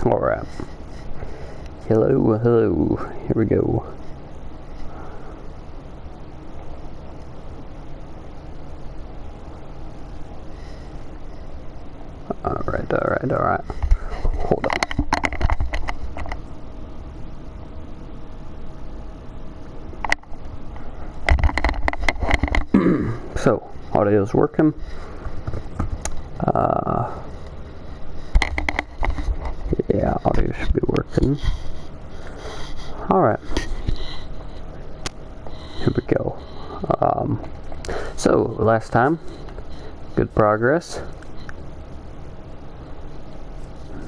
Alright. Hello, hello. Here we go. Alright. Hold on. So, audio's working. Yeah, audio should be working. Alright. Here we go. So, last time, good progress.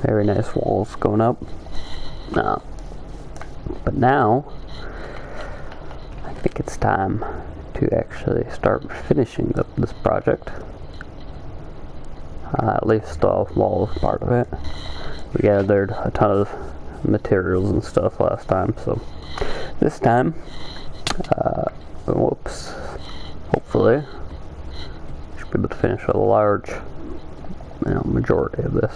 Very nice walls going up. But now, I think it's time to actually start finishing up this project. At least the wall is part of it. We gathered a ton of materials and stuff last time, so this time, hopefully, should be able to finish a large, majority of this.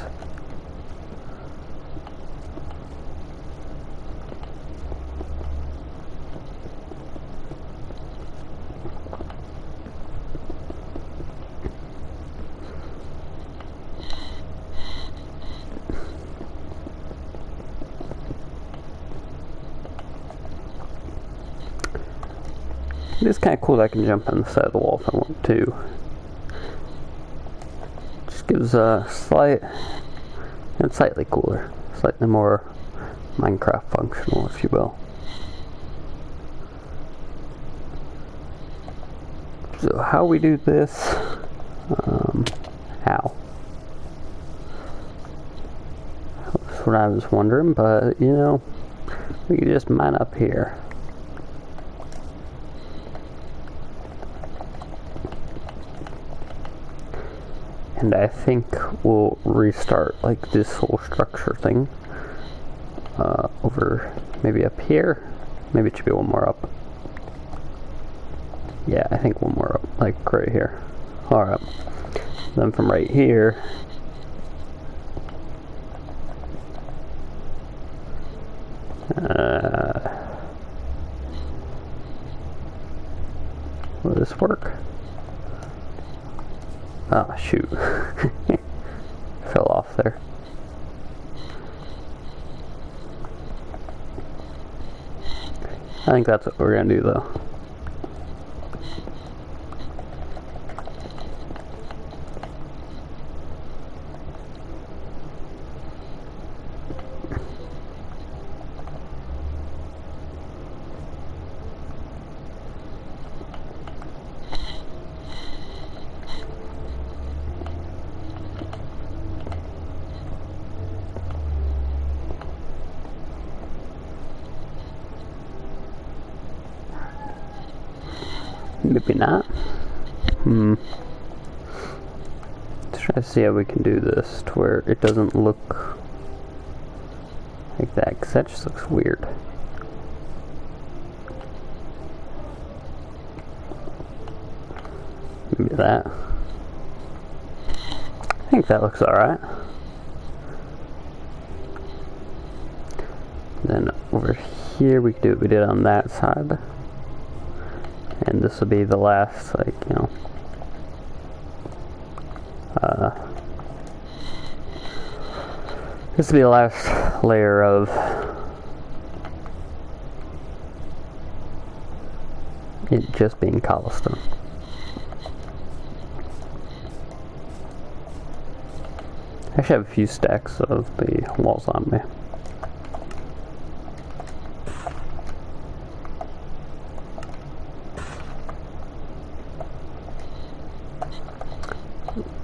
It's kind of cool that I can jump on the side of the wall if I want to. Just gives a slightly cooler, slightly more Minecraft functional, if you will. So how we do this, how? That's what I was wondering, but we can just mine up here. And I think we'll restart like this whole structure thing over maybe up here. Maybe it should be one more up. Yeah, I think one more up, like right here. Alright. Then from right here, will this work? Oh, shoot. Fell off there. I think that's what we're gonna do though. Maybe not. Let's try to see how we can do this to where it doesn't look like that, because that just looks weird. Maybe that. I think that looks alright. Then over here we can do what we did on that side. And this will be the last, this will be the last layer of it just being cobblestone. I actually have a few stacks of the walls on me.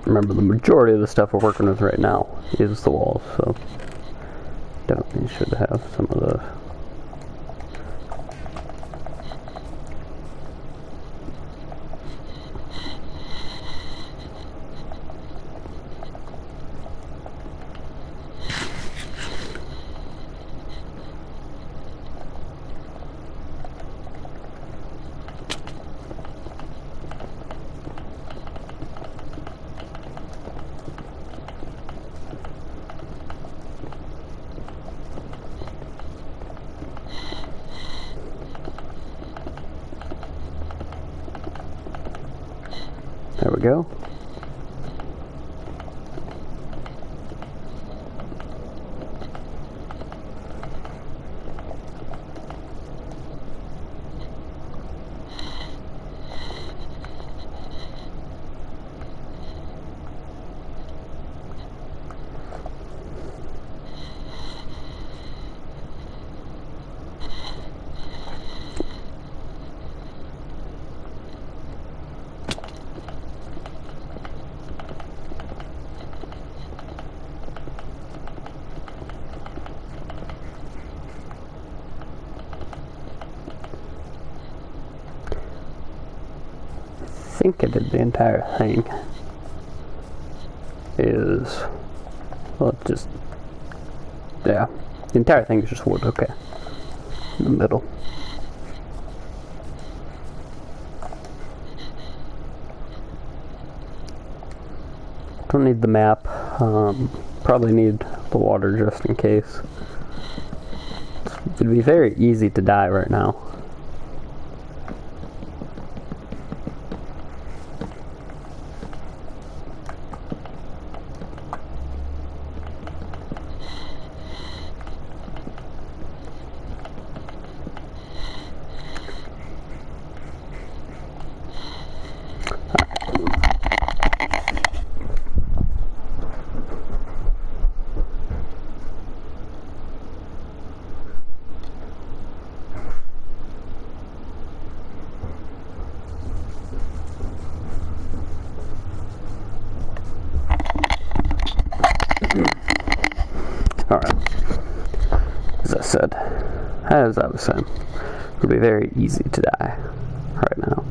Remember, the majority of the stuff we're working with right now is the walls, so definitely should have some of those. we go. I think I did the entire thing. Well, just, yeah, the entire thing is just wood, okay, in the middle. Don't need the map, probably need the water just in case. It'd be very easy to die right now. Alright, as I was saying, it'll be very easy to die right now.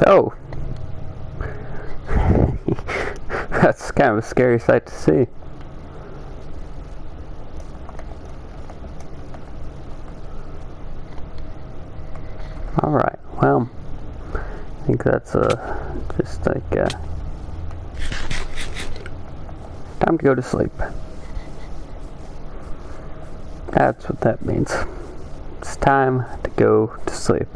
Oh! That's kind of a scary sight to see. Alright, well, I think that's just like time to go to sleep. That's what that means. It's time to go to sleep.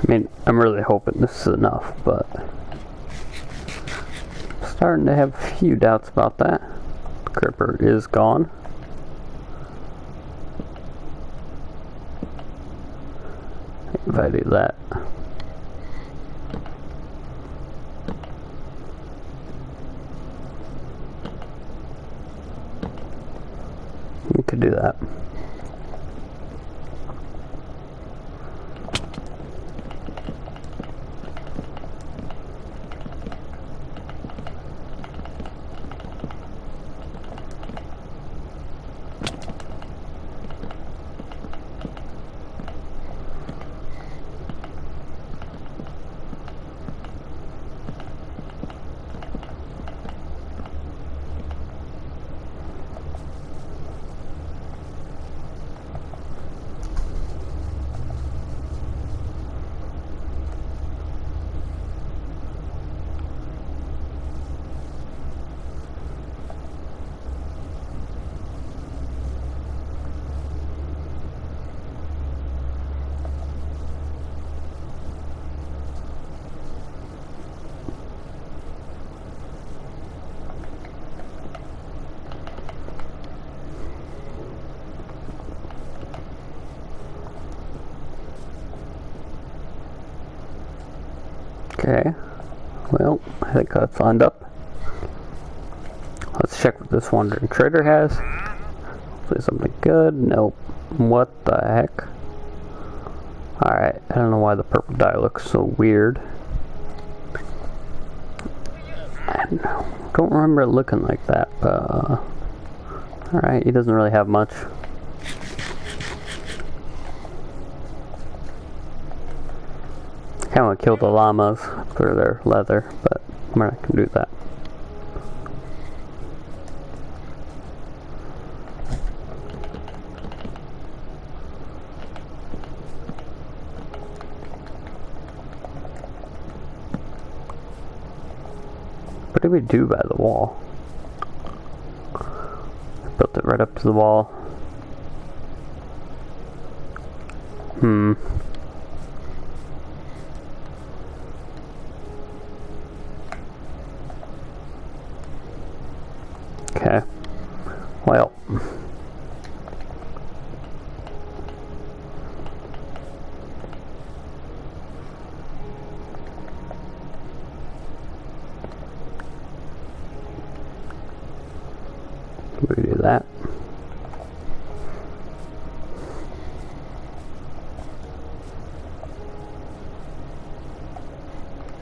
I mean, I'm really hoping this is enough, but I'm starting to have a few doubts about that. The creeper is gone. If I do that. You could do that. Okay. Well, I think that's lined up. Let's check what this wandering trader has. Hopefully something good. Nope. What the heck? Alright, I don't know why the purple dye looks so weird. I don't remember it looking like that, but... Alright, he doesn't really have much. I kinda want to kill the llamas for their leather, but we're not gonna do that. What did we do by the wall? Built it right up to the wall. Okay. Well. We do that.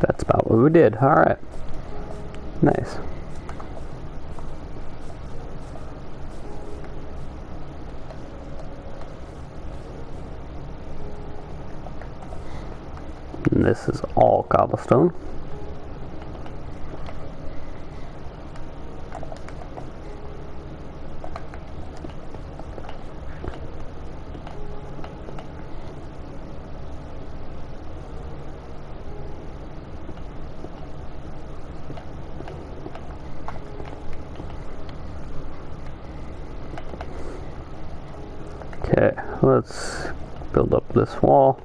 That's about what we did. Alright. Nice. And this is all cobblestone. Okay, let's build up this wall.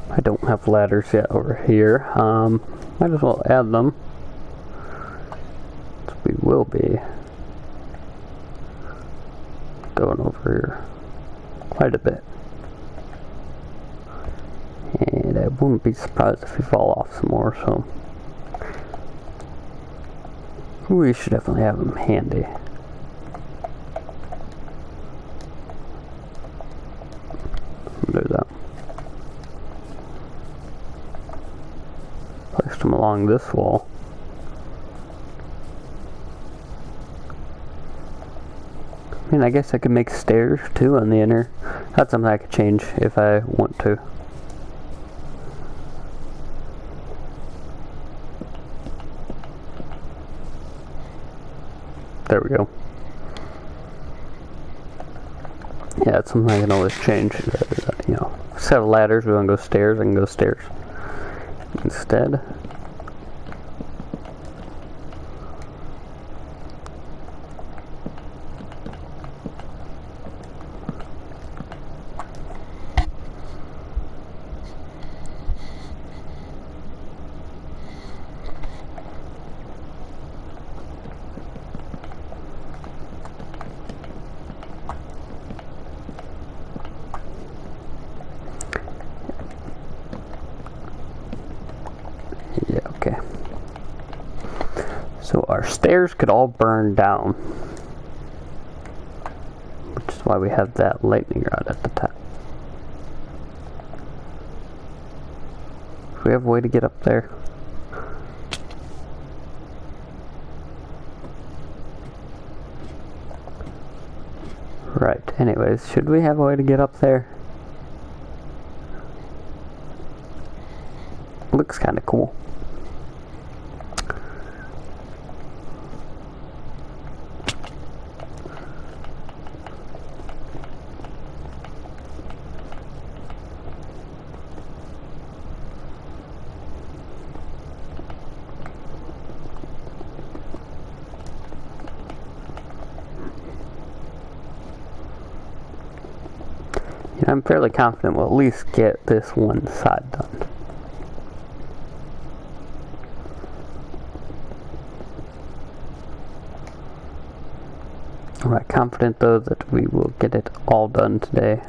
I don't have ladders yet over here. Might as well add them. So we will be going over here quite a bit. And I wouldn't be surprised if we fall off some more, so we should definitely have them handy. Do that. Place them along this wall. I mean, I guess I could make stairs too on the inner. That's something I could change if I want to. There we go. Yeah, that's something I can always change. You know, instead of ladders, we want to go stairs. I can go stairs instead. Yeah, okay. So our stairs could all burn down, which is why we have that lightning rod at the top. Do we have a way to get up there? Right, anyways, should we have a way to get up there? Looks kind of cool. I'm fairly confident we'll at least get this one side done. I'm not confident though that we will get it all done today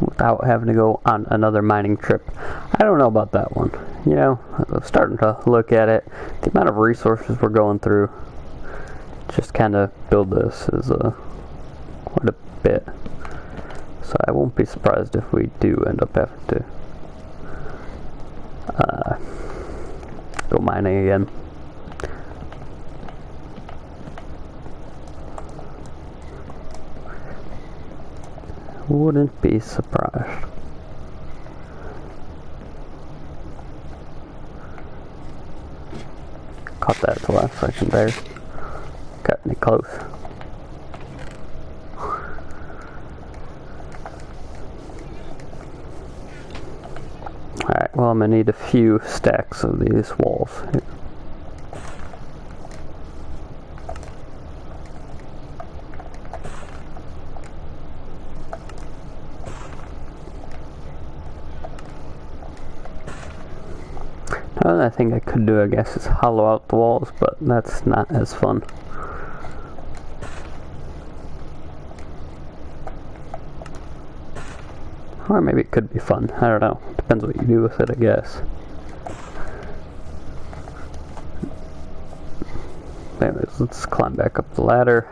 without having to go on another mining trip. I don't know about that one. You know, I'm starting to look at it. The amount of resources we're going through just kind of build this is quite a bit. So I won't be surprised if we do end up having to go mining again. Wouldn't be surprised. Caught that at the last second there. Got me close. Alright, well I'm gonna need a few stacks of these walls here. Another thing I could do, I guess, is hollow out the walls, but that's not as fun. Or maybe it could be fun, I don't know. Depends what you do with it, I guess. Anyways, let's climb back up the ladder.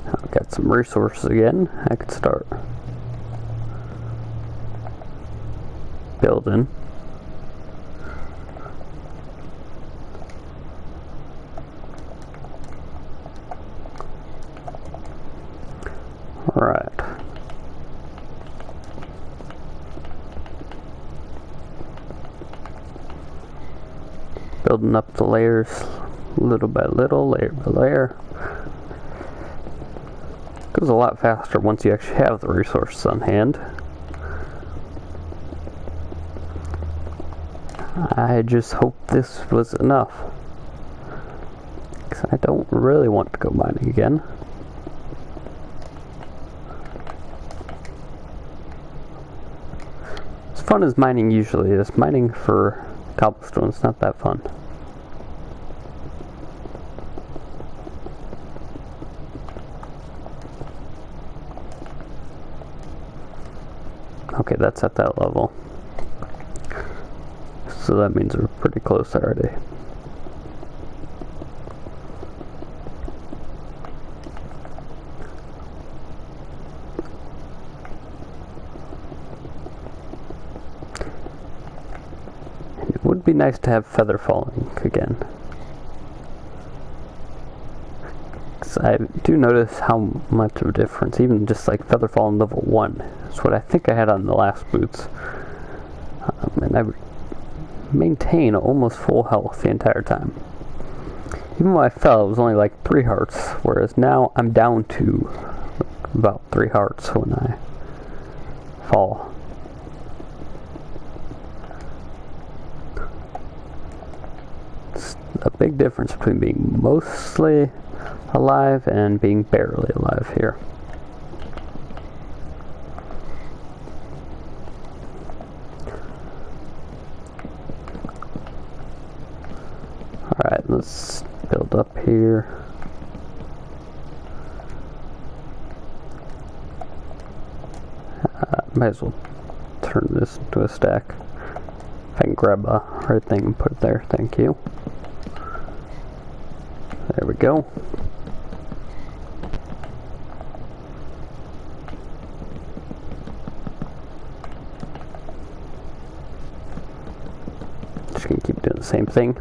I've got some resources again. I could start building. Alright. Building up the layers little by little, layer by layer. Goes a lot faster once you actually have the resources on hand. I just hope this was enough, because I don't really want to go mining again. As fun as mining usually is, mining for cobblestone is not that fun. Okay, that's at that level. So that means we're pretty close already. It would be nice to have feather falling again. I do notice how much of a difference, even just like feather falling level 1. That's what I think I had on the last boots. And I would maintain almost full health the entire time. Even when I fell, it was only like 3 hearts, whereas now I'm down to about 3 hearts when I fall. It's a big difference between being mostly alive and being barely alive here. Alright, let's build up here. Might as well turn this into a stack. If I can grab a red thing and put it there, thank you. There we go. Just gonna keep doing the same thing.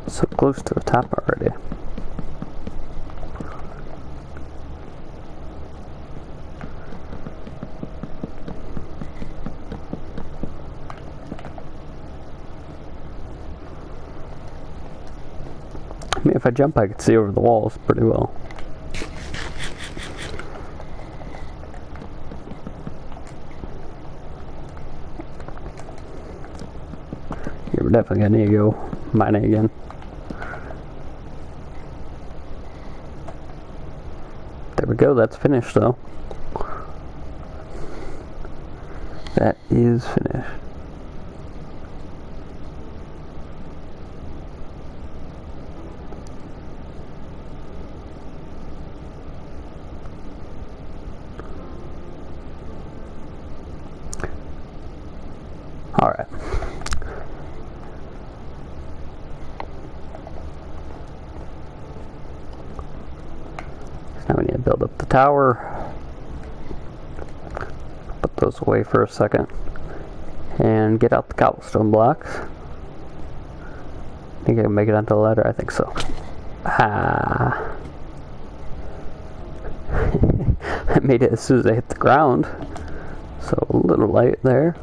So close to the top already. I mean, if I jump, I could see over the walls pretty well. You're definitely gonna need to go mining again. There we go, that's finished though. That is finished. Alright. So now we need to build up the tower. Put those away for a second. And get out the cobblestone blocks. Think I can make it onto the ladder? I think so. Ah. I made it as soon as I hit the ground. So a little light there.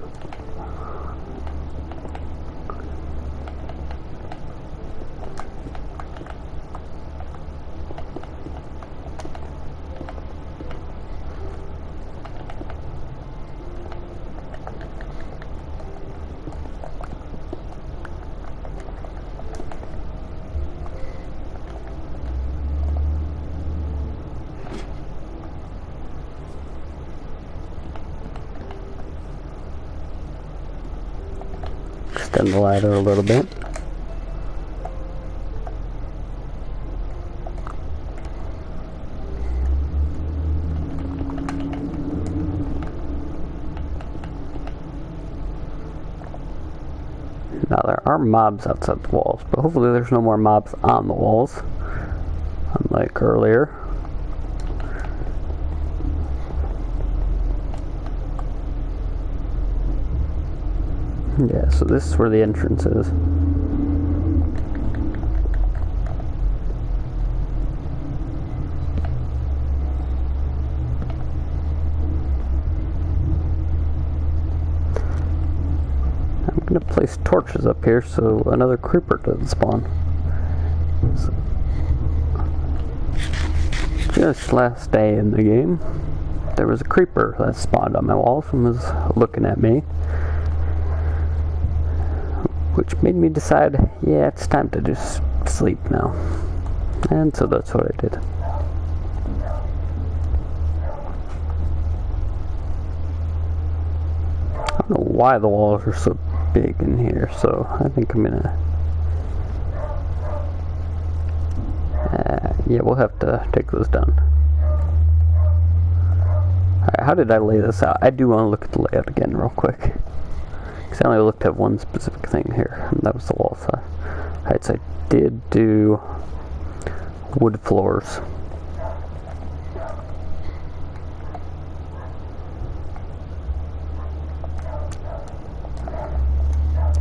Extend the ladder a little bit. Now there are mobs outside the walls, but hopefully there's no more mobs on the walls, unlike earlier. Yeah, so this is where the entrance is. I'm gonna place torches up here so another creeper doesn't spawn. So, just last day in the game, there was a creeper that spawned on my walls and was looking at me. Which made me decide, yeah, it's time to just sleep now. And so that's what I did. I don't know why the walls are so big in here, so I think I'm gonna... yeah, we'll have to take those down. Alright, how did I lay this out? I do want to look at the layout again real quick. I only looked at one specific thing here, and that was the wall side. Alright, so I did do wood floors.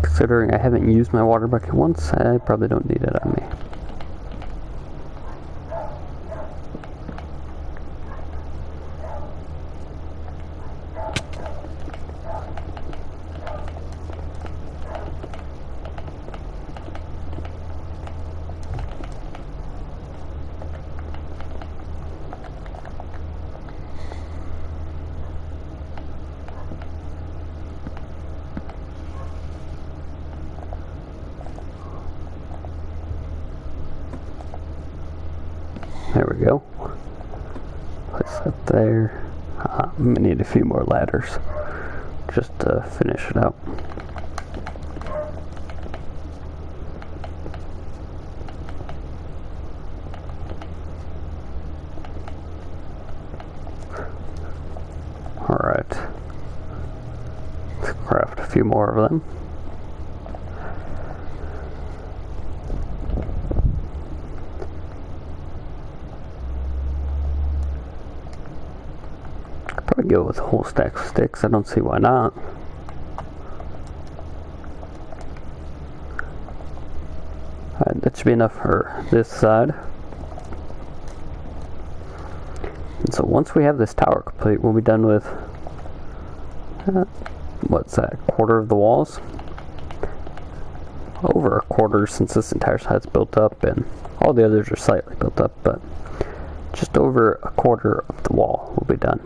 Considering I haven't used my water bucket once, I probably don't need it on me. There we go. Place that there. I'm gonna need a few more ladders just to finish it out. Alright. Let's craft a few more of them. Go with a whole stack of sticks. I don't see why not. Alright, that should be enough for this side. And so once we have this tower complete, we'll be done with what's that, a quarter of the walls? Over a quarter, since this entire side's built up, and all the others are slightly built up, but just over a quarter of the wall will be done.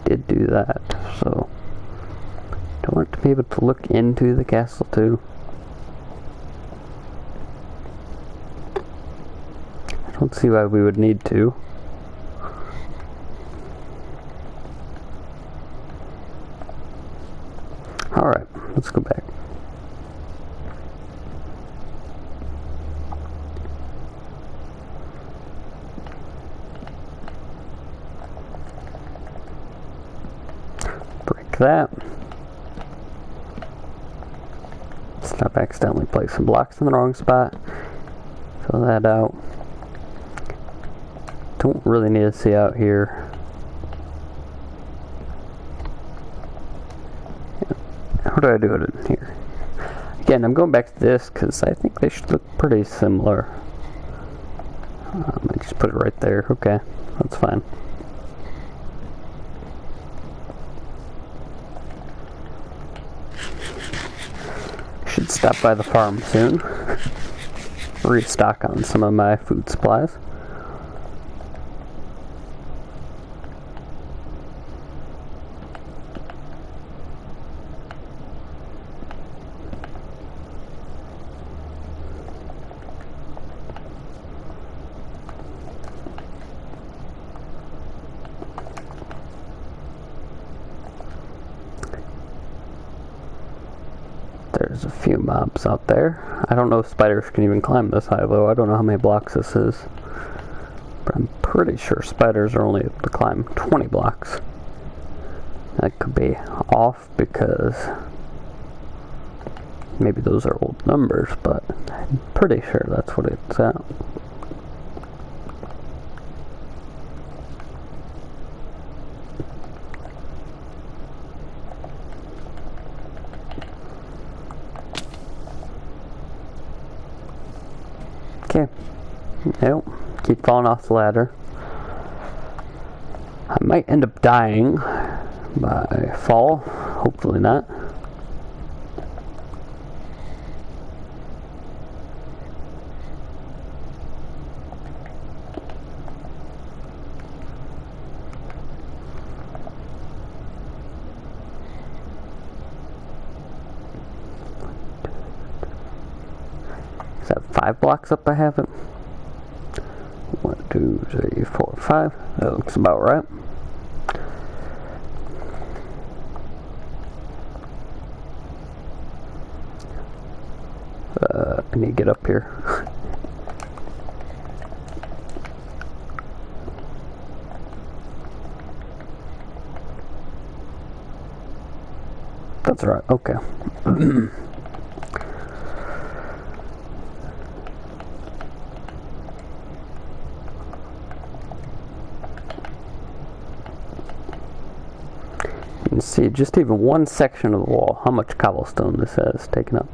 did do that, so do I want to be able to look into the castle too? I don't see why we would need to. Alright, let's go back. Break that. Stop accidentally placing blocks in the wrong spot. Fill that out. Don't really need to see out here. How do I do it in here? Again, I'm going back to this because I think they should look pretty similar. I just put it right there. Okay, that's fine. Should stop by the farm soon. Restock on some of my food supplies. There's a few mobs out there. I don't know if spiders can even climb this high though. I don't know how many blocks this is. But I'm pretty sure spiders are only able to climb 20 blocks. That could be off because maybe those are old numbers, but I'm pretty sure that's what it's at. Okay. Nope. Keep falling off the ladder. I might end up dying by fall. Hopefully not. Is that 5 blocks up I have it? 1, 2, 3, 4, 5. That looks about right. I need to get up here. That's right, okay. You can see just even one section of the wall, how much cobblestone this has taken up.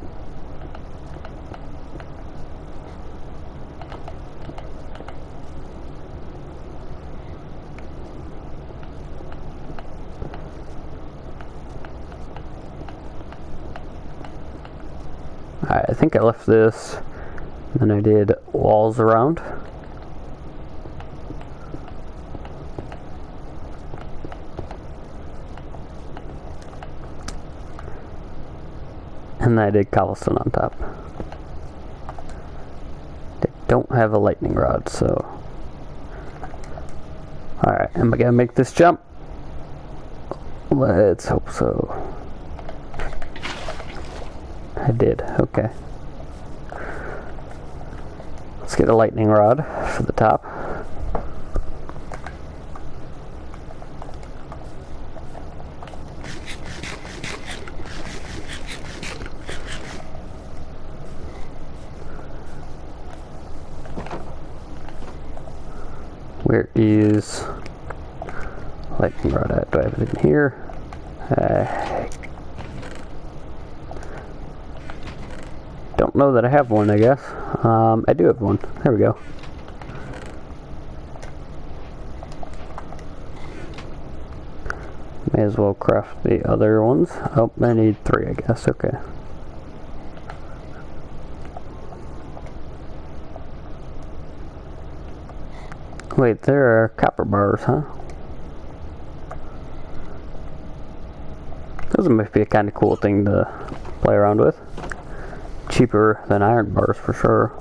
Alright, I think I left this, and then I did walls around. And I did cobblestone on top. They don't have a lightning rod, so... Alright, am I gonna make this jump? Let's hope so. I did, okay. Let's get a lightning rod for the top. Where is lightning rod at? Do I have it in here? Don't know that I have one, I guess. I do have one. There we go. May as well craft the other ones. Oh, I need 3, I guess. Okay. Wait, there are copper bars, huh? Those might be a kind of cool thing to play around with. Cheaper than iron bars for sure.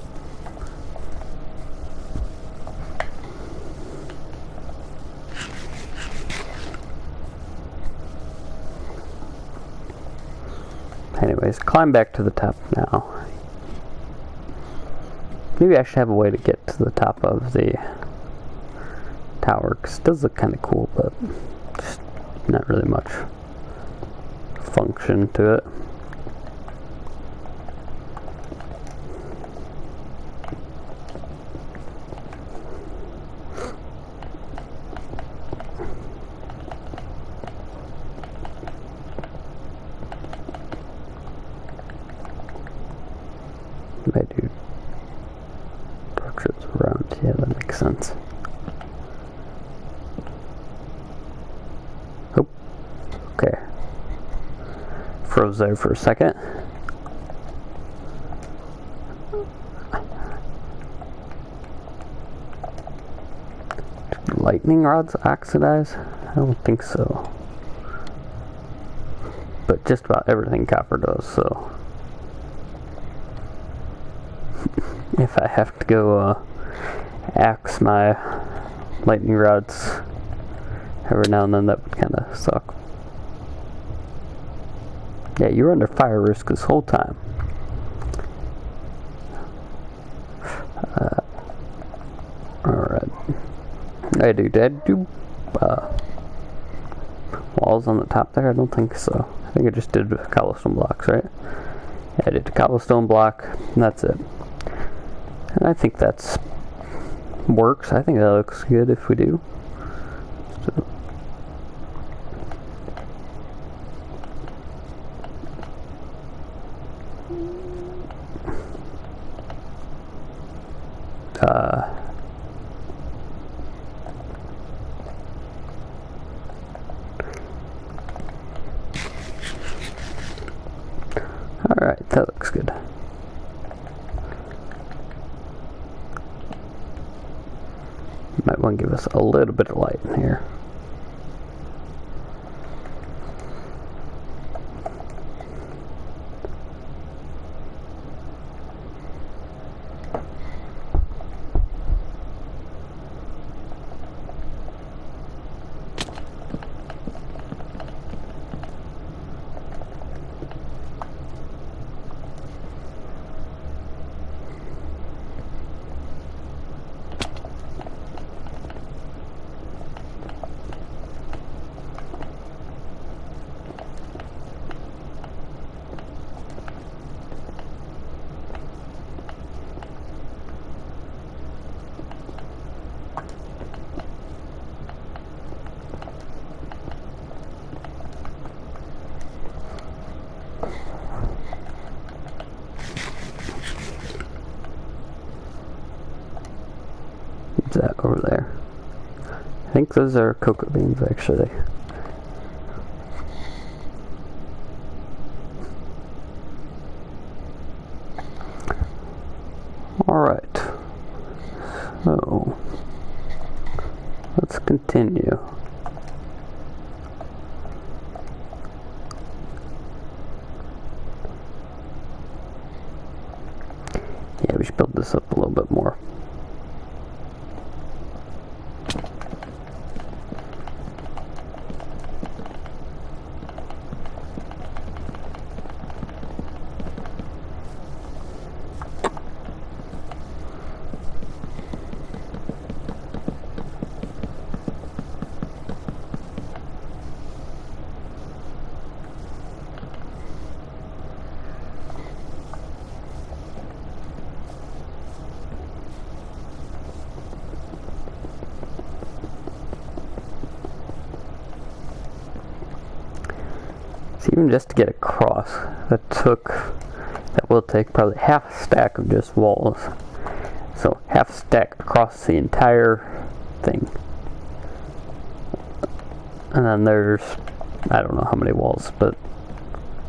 Anyways, climb back to the top now. Maybe I should have a way to get to the top of the tower, because it does look kind of cool, but just not really much function to it. I do structures around, yeah, that makes sense. Oh, okay. Froze there for a second. Lightning rods oxidize? I don't think so. But just about everything copper does, so. If I have to go axe my lightning rods every now and then, that would kind of suck. Yeah, you were under fire risk this whole time. Alright. Did I do walls on the top there? I don't think so. I think I just did cobblestone blocks, right? Yeah, I did a cobblestone block, and that's it. And I think that's works. I think that looks good if we do. So. Alright, that looks good. Might want to give us a little bit of light in here. That over there. I think those are cocoa beans actually. Alright. So let's continue. Yeah, we should build this up a little bit more. Even just to get across, that will take probably half a stack of just walls. So half a stack across the entire thing. And then there's, I don't know how many walls, but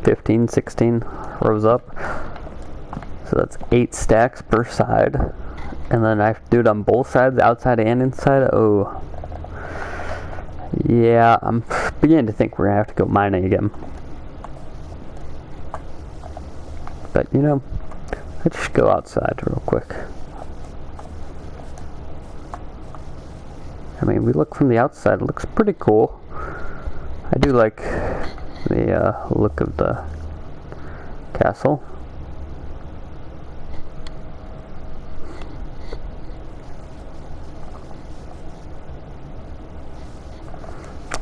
15, 16 rows up. So that's 8 stacks per side. And then I have to do it on both sides, outside and inside. Oh. Yeah, I'm beginning to think we're going to have to go mining again. But, you know, let's just go outside real quick. I mean, we look from the outside, it looks pretty cool. I do like the look of the castle.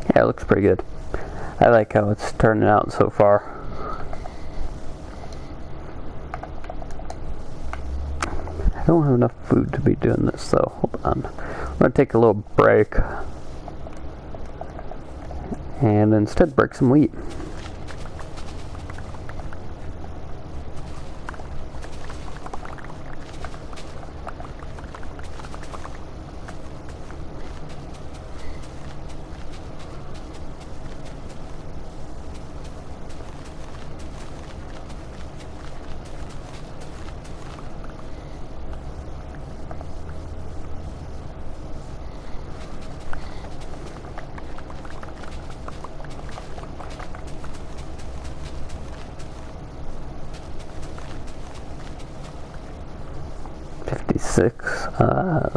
Yeah, it looks pretty good. I like how it's turning out so far. I don't have enough food to be doing this, so hold on. I'm going to take a little break and instead break some wheat.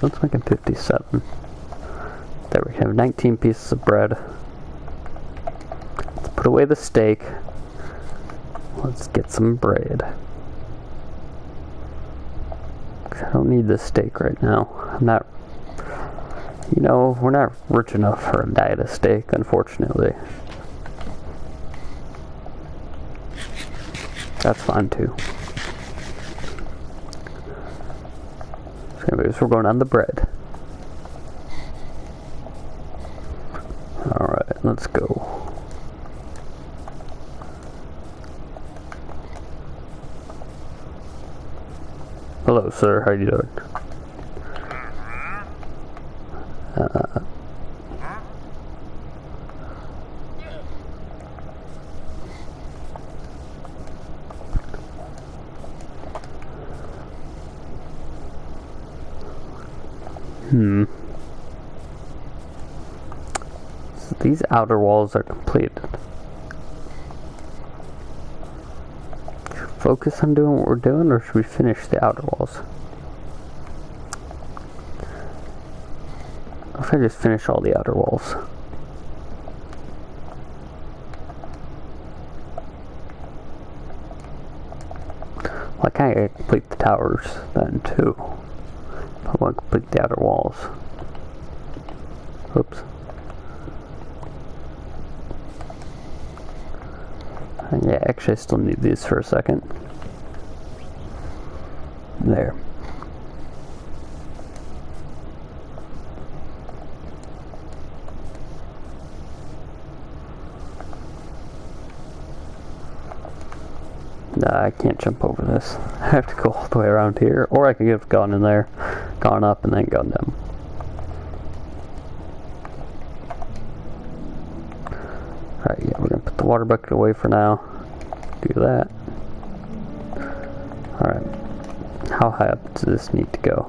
Let's make it 57. There we have 19 pieces of bread. Let's put away the steak. Let's get some bread. I don't need this steak right now. I'm not, you know, we're not rich enough for a diet of steak, unfortunately. That's fine too. Anyways, we're going on the bread. Alright, let's go. Hello, sir. How you doing? So these outer walls are completed. Should we focus on doing what we're doing, or should we finish the outer walls? What if I just finish all the outer walls? Well, I kind of complete the towers then too. I want to complete the outer walls. Oops. Yeah, actually I still need these for a second. There. Nah, I can't jump over this. I have to go all the way around here, or I could have gone in there, gone up, and then gone down. Alright, yeah, we're gonna put the water bucket away for now. Do that. Alright. How high up does this need to go?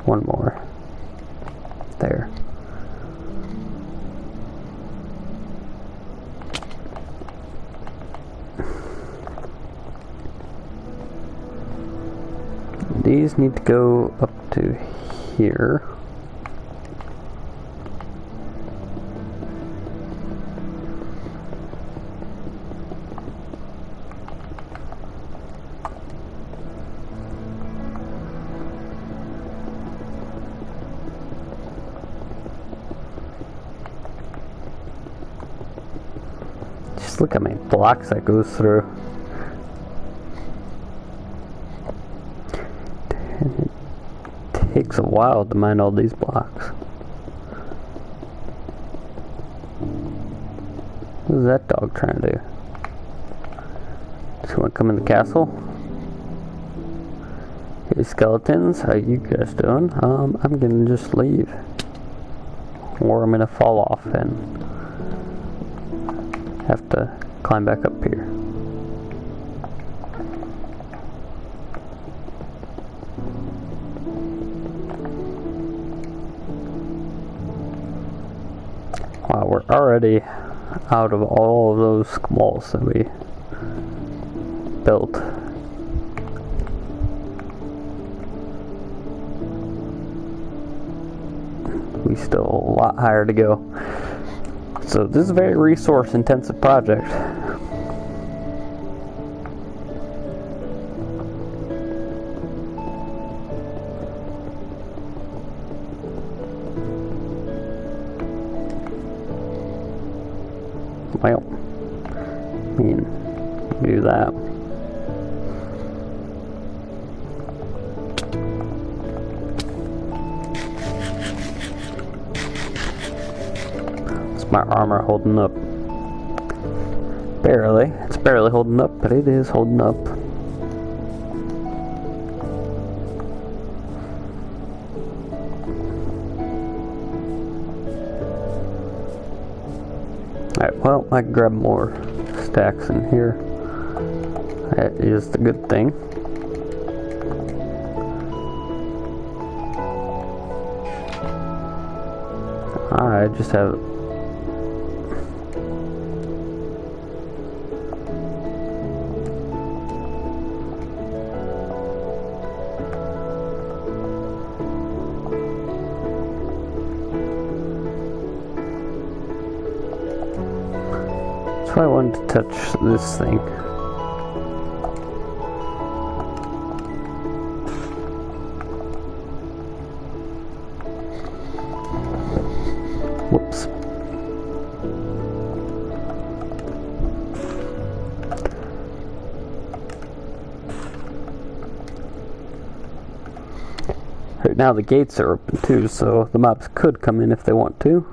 One more. There. These need to go up to here. Just look how many blocks that goes through. It takes a while to mine all these blocks. What is that dog trying to do? Just want to come in the castle? Hey skeletons, how you guys doing? I'm gonna just leave. Or I'm gonna fall off and have to climb back up here. Wow, we're already out of all of those walls that we built. We still have a lot higher to go. So this is a very resource intensive project. Well, I mean, do that. Is my armor holding up? Barely. It's barely holding up, but it is holding up. Alright, well, I can grab more stacks in here. That is the good thing. I just have... So I wanted to touch this thing. Whoops. Right now the gates are open too, so the mobs could come in if they want to.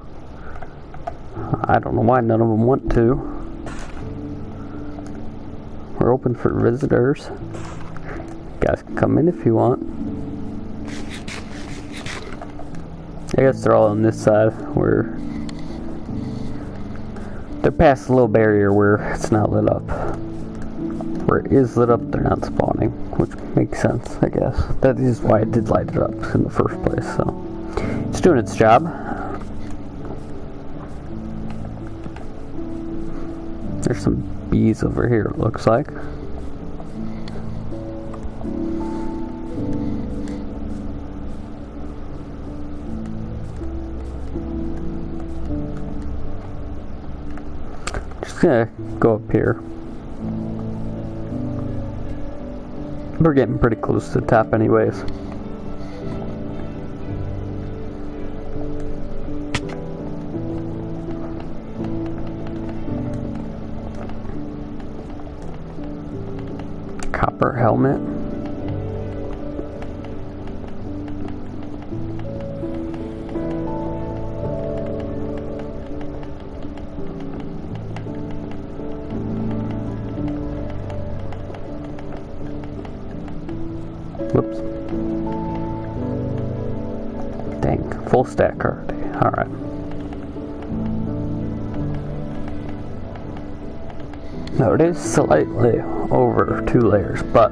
I don't know why none of them want to. We're open for visitors. You guys can come in if you want. I guess they're all on this side where they're past the little barrier where it's not lit up. Where it is lit up, they're not spawning, which makes sense, I guess. That is why it did light it up in the first place, so it's doing its job. There's some bees over here, it looks like. Just gonna go up here. We're getting pretty close to the top anyways. Copper helmet. Whoops. Dang, full stack already. Alright. No, it is slightly over 2 layers, but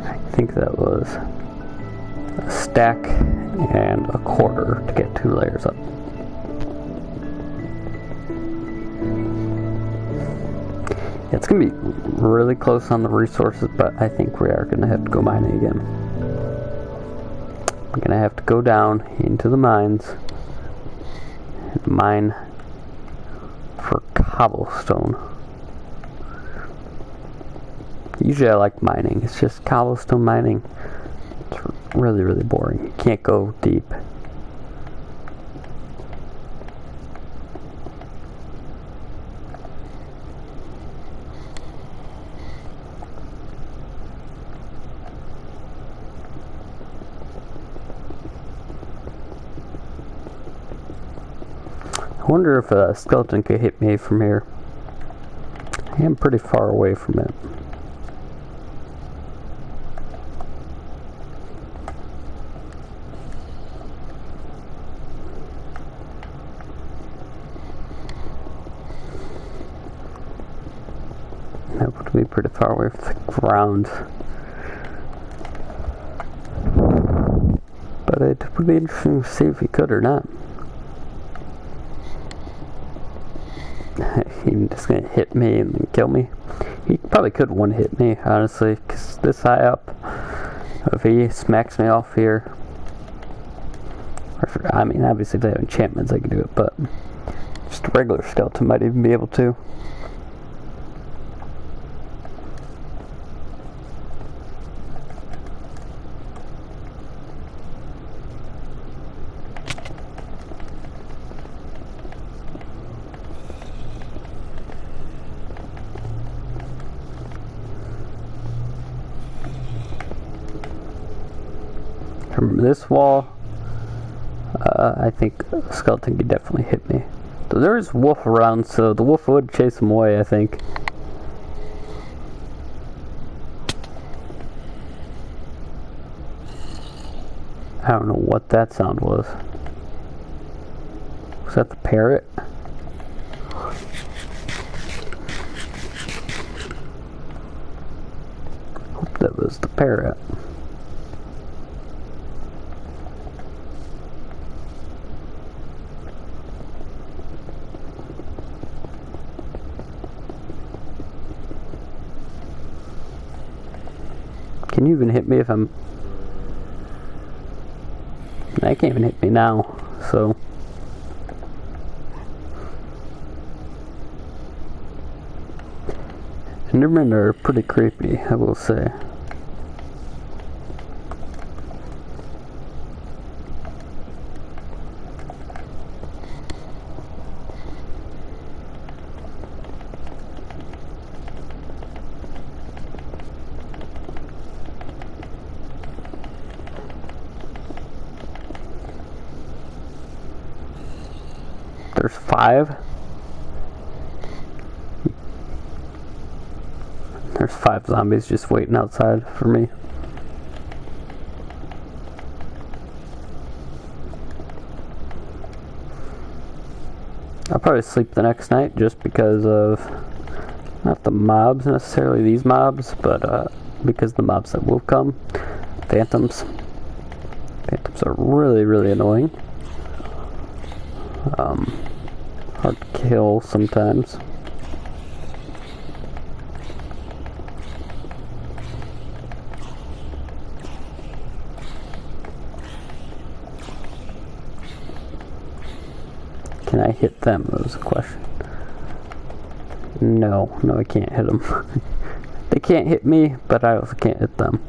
I think that was a stack and a quarter to get 2 layers up. It's gonna be really close on the resources, but I think we are gonna have to go mining again. We're gonna have to go down into the mines and mine for cobblestone. Usually I like mining, it's just cobblestone mining. It's really, really boring. You can't go deep. I wonder if a skeleton could hit me from here. I am pretty far away from it. That would be pretty far away from the ground. But it would be interesting to see if he could or not. He's just gonna hit me and then kill me. He probably could one hit me, honestly, because this high up. If he smacks me off here, I mean, obviously if they have enchantments, I can do it, but just a regular skeleton might even be able to. From this wall, I think a skeleton could definitely hit me. So there's wolf around, so the wolf would chase him away, I think. I don't know what that sound was. Was that the parrot? Hope that was the parrot. Can you even hit me if I'm... I can't even hit me now, so... Endermen are pretty creepy, I will say. There's 5. There's 5 zombies just waiting outside for me. I'll probably sleep the next night just because of, not the mobs necessarily, these mobs, but because the mobs that will come. Phantoms. Phantoms are really, really annoying. Hard to kill sometimes. Can I hit them? That was a question. No, I can't hit them. They can't hit me, but I also can't hit them.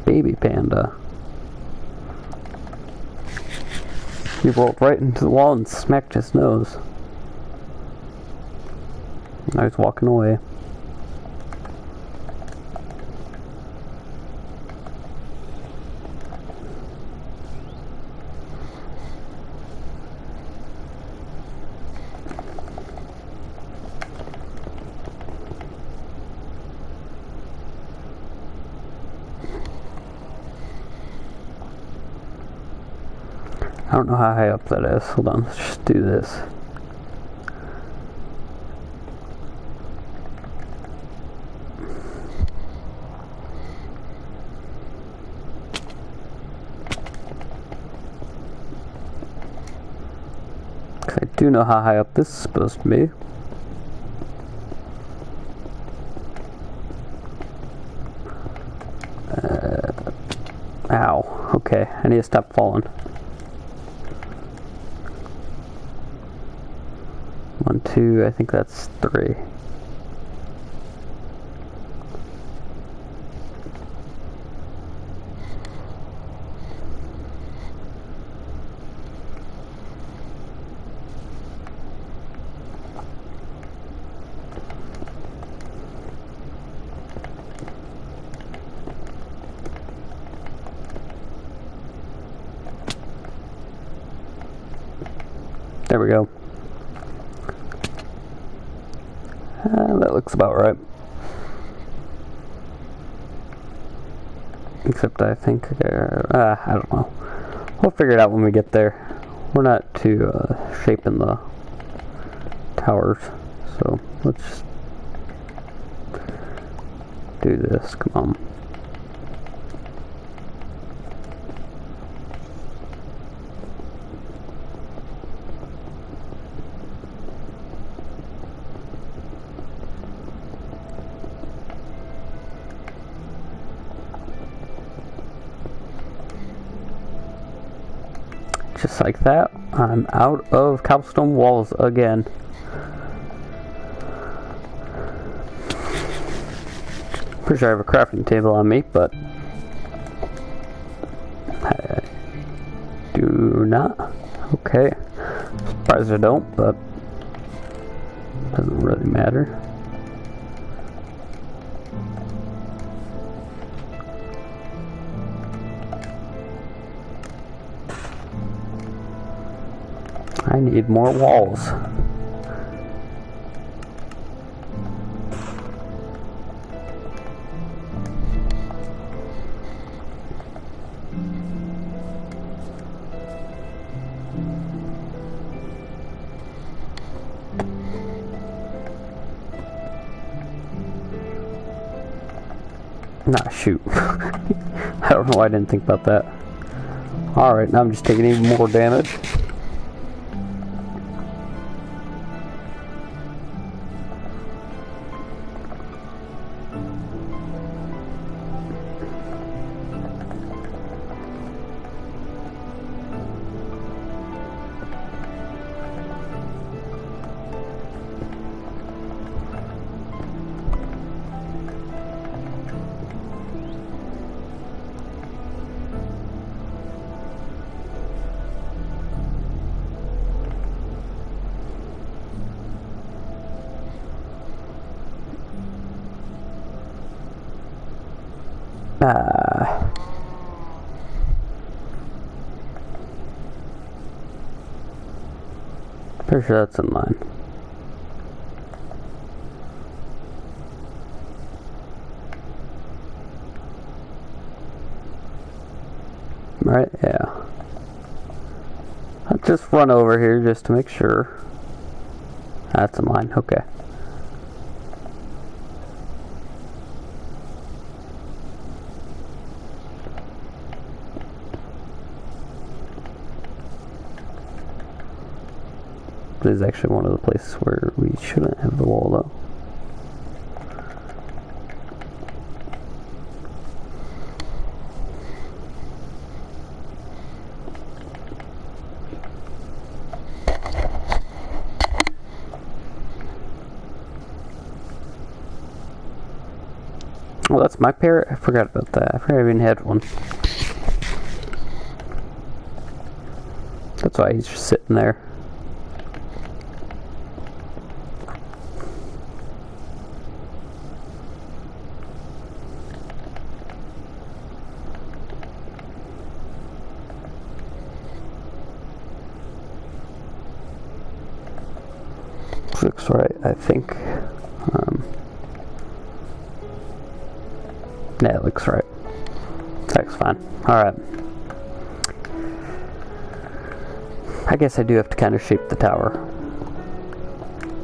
Baby panda. He rolled right into the wall and smacked his nose. Now he's walking away. I don't know how high up that is. Hold on, let's just do this. I do know how high up this is supposed to be. Ow. Okay, I need to stop falling. 1, 2, I think that's 3. There we go. That looks about right. Except I think, I don't know. We'll figure it out when we get there. We're not too shaping the towers, so let's just do this. Come on. just like that, I'm out of cobblestone walls again. Pretty sure I have a crafting table on me, but I do not. Okay. Surprised I don't, but doesn't really matter. I need more walls. Nah, shoot. I don't know why I didn't think about that. Alright, now I'm just taking even more damage. Pretty sure that's in line. Right, yeah. I'll just run over here just to make sure. That's in line, okay. This is actually one of the places where we shouldn't have the wall though. Well, that's my parrot. I forgot about that. I forgot I even had one. That's why he's just sitting there. Looks right, I think. Yeah, it looks right. That's fine. Alright. I guess I do have to kind of shape the tower.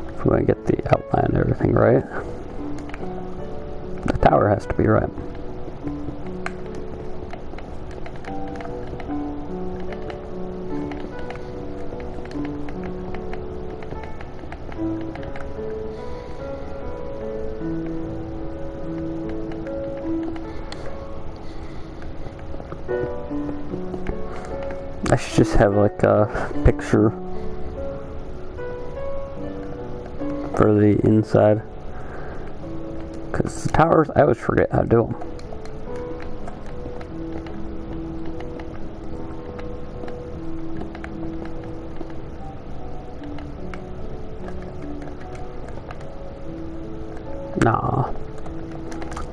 If we want to get the outline and everything right. The tower has to be right. I should just have like a picture for the inside, because the towers, I always forget how to do them. Nah,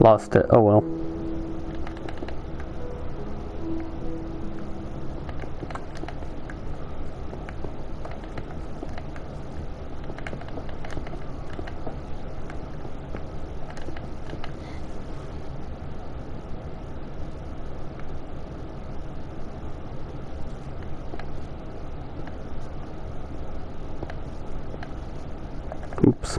lost it, oh well. Oops.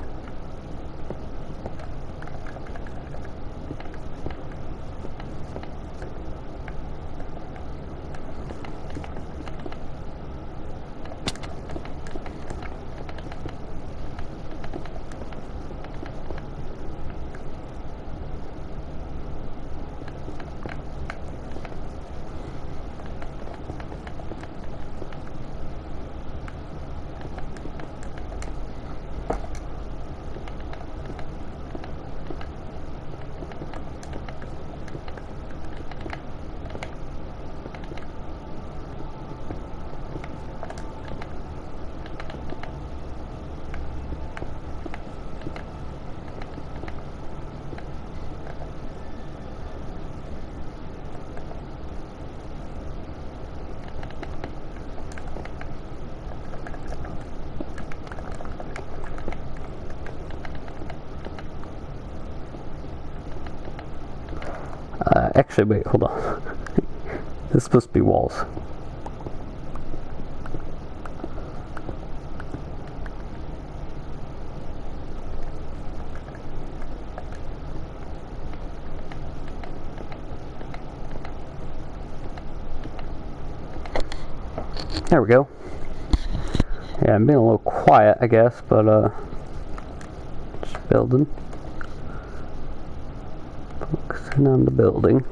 Actually, wait, hold on. This is supposed to be walls. There we go. Yeah, I'm being a little quiet, I guess, but just building. Focusing on the building.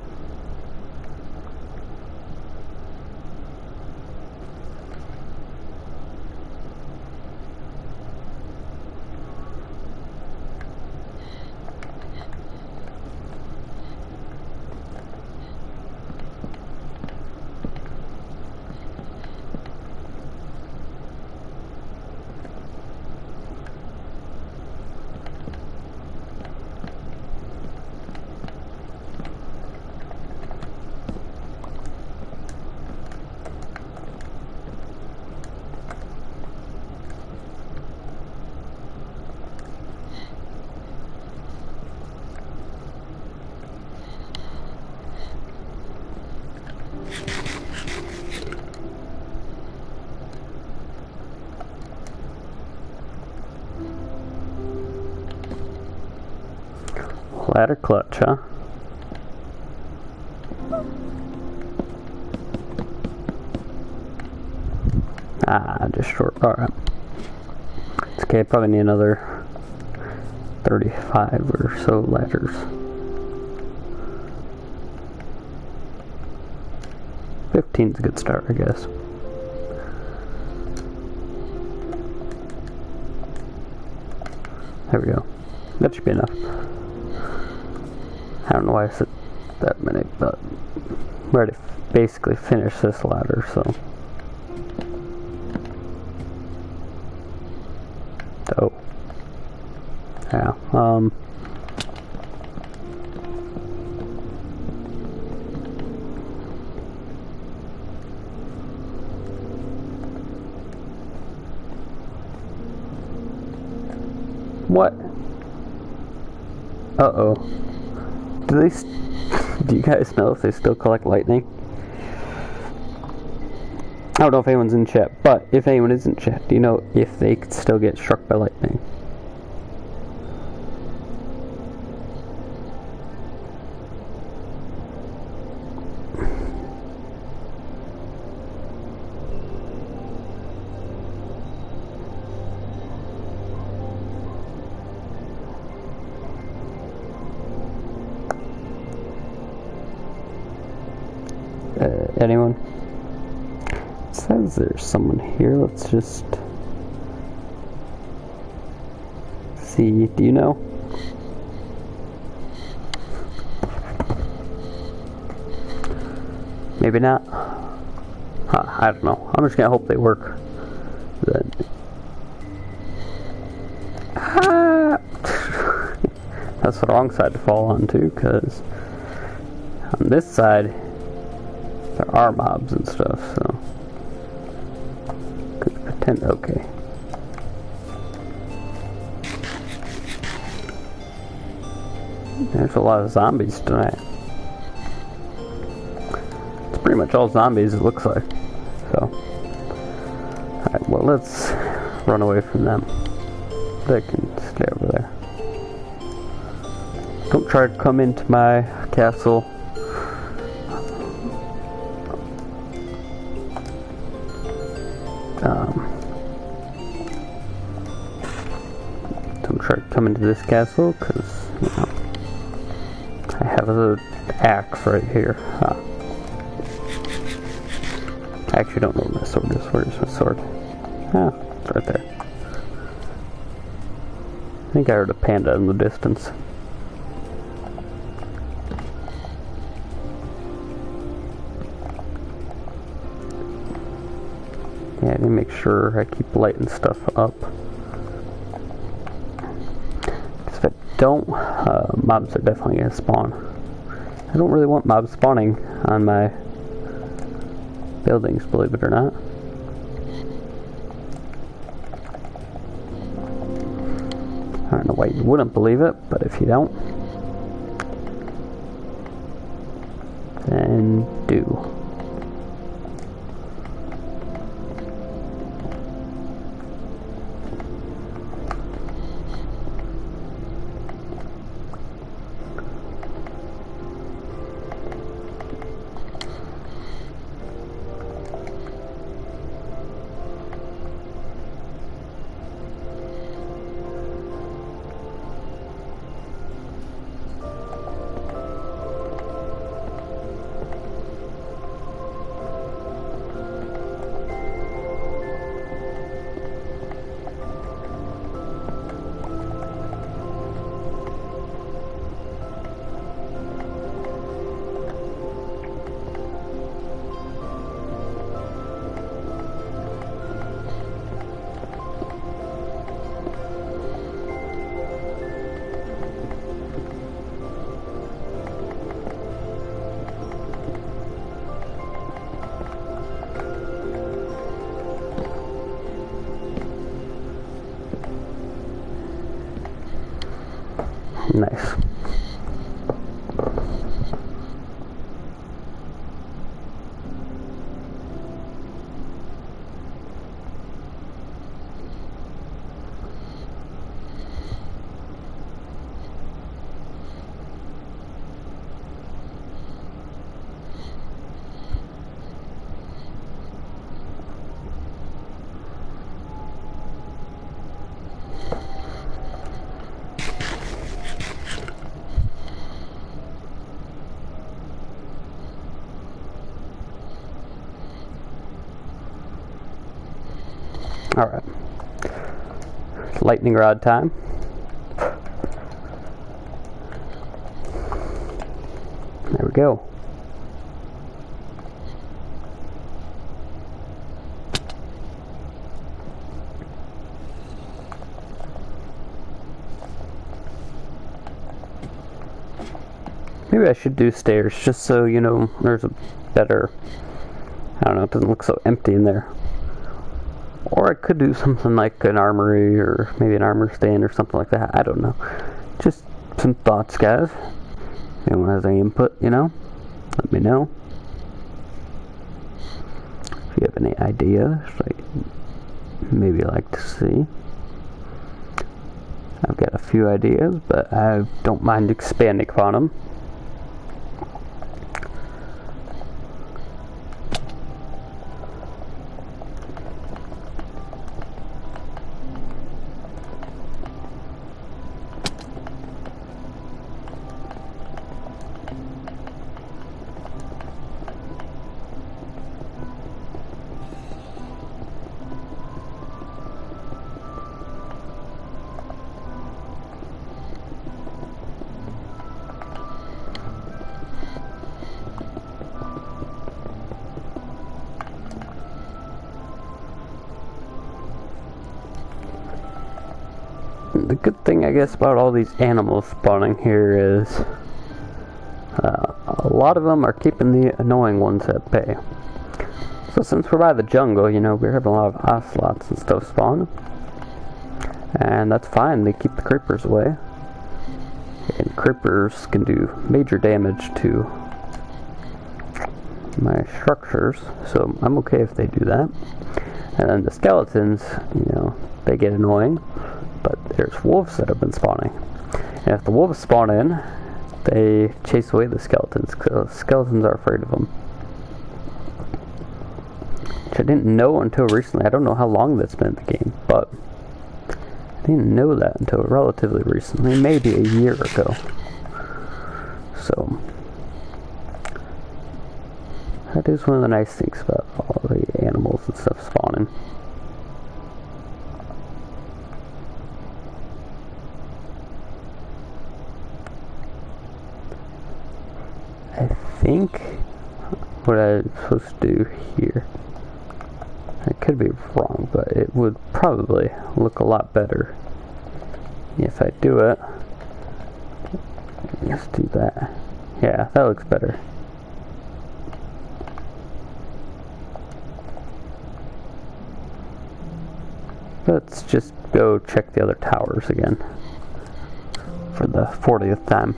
Ladder clutch, huh? Ah, just short. Alright. It's okay, probably need another 35 or so ladders. 15's a good start, I guess. There we go. That should be enough. I don't know why I said that many, but we're ready to basically finish this ladder, so. Oh. Yeah, what? Uh-oh. Do you guys know if they still collect lightning? I don't know if anyone's in chat, but if anyone is in chat, do you know if they could still get struck by lightning? Anyone? It says there's someone here. Let's just see. Do you know? Maybe not. Huh, I don't know. I'm just gonna hope they work. Then. That's the wrong side to fall on too, because on this side there are mobs and stuff, so could pretend. Okay. There's a lot of zombies tonight. It's pretty much all zombies, it looks like. So, alright, well, let's run away from them. They can stay over there. Don't try to come into my castle. Don't try to come into this castle, because, you know, I have an axe right here. I actually don't know where my sword is. Where's my sword? Ah, it's right there. I think I heard a panda in the distance. Yeah, I need to make sure I keep lighting stuff up. Because if I don't, mobs are definitely going to spawn. I don't really want mobs spawning on my buildings, believe it or not. I don't know why you wouldn't believe it, but if you don't. and do. Nice. Alright. Lightning rod time. There we go. Maybe I should do stairs just so, you know, there's a better, I don't know, it doesn't look so empty in there. Or I could do something like an armory or maybe an armor stand or something like that. I don't know. Just some thoughts, guys. If anyone has any input, you know, let me know. If you have any ideas, like maybe like to see. I've got a few ideas, but I don't mind expanding upon them. The good thing, I guess, about all these animals spawning here is a lot of them are keeping the annoying ones at bay. So since we're by the jungle, you know, we're having a lot of ocelots and stuff spawn. And that's fine, they keep the creepers away. And creepers can do major damage to my structures, so I'm okay if they do that. And then the skeletons, you know, they get annoying. But there's wolves that have been spawning. And if the wolves spawn in, they chase away the skeletons, because skeletons are afraid of them. Which I didn't know until recently. I don't know how long that's been in the game, but I didn't know that until relatively recently, maybe a year ago. So, that is one of the nice things about all the animals and stuff spawning. I think what I'm supposed to do here, I could be wrong, but it would probably look a lot better if I do it. Let's do that. Yeah, that looks better. Let's just go check the other towers again for the 40th time.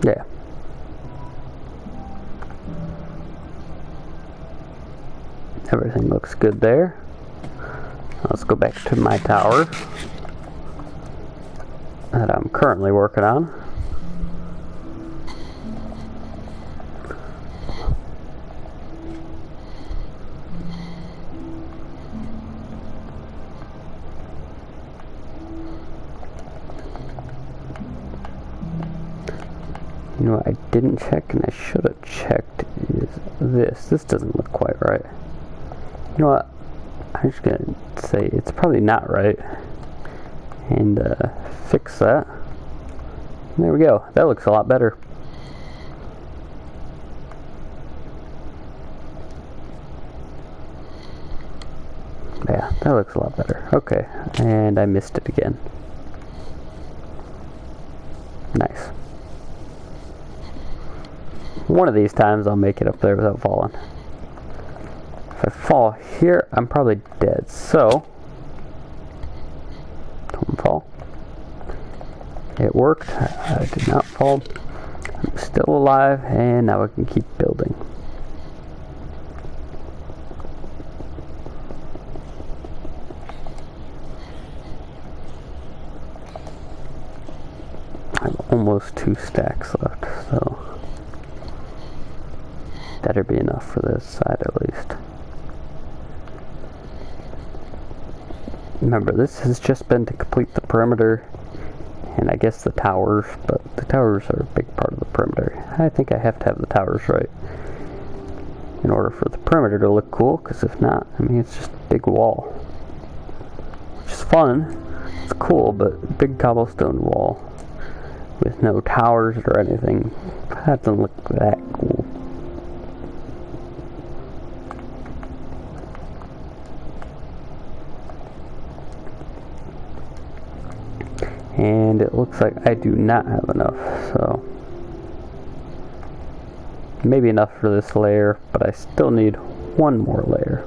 Yeah. Everything looks good there. Let's go back to my tower that I'm currently working on. You know what I didn't check and I should have checked is this. This doesn't look quite right. You know what? I'm just gonna say it's probably not right and fix that. There we go. That looks a lot better. Yeah, that looks a lot better. Okay, and I missed it again. Nice. One of these times I'll make it up there without falling. If I fall here, I'm probably dead. So, don't fall. It worked. I did not fall. I'm still alive, and now I can keep building. I have almost 2 stacks left, so better be enough for this side at least. Remember, this has just been to complete the perimeter and I guess the towers, but the towers are a big part of the perimeter. I think I have to have the towers right in order for the perimeter to look cool, because if not, I mean, it's just a big wall. Which is fun, it's cool, but a big cobblestone wall with no towers or anything, that doesn't look that cool. And it looks like I do not have enough, so maybe enough for this layer, but I still need one more layer.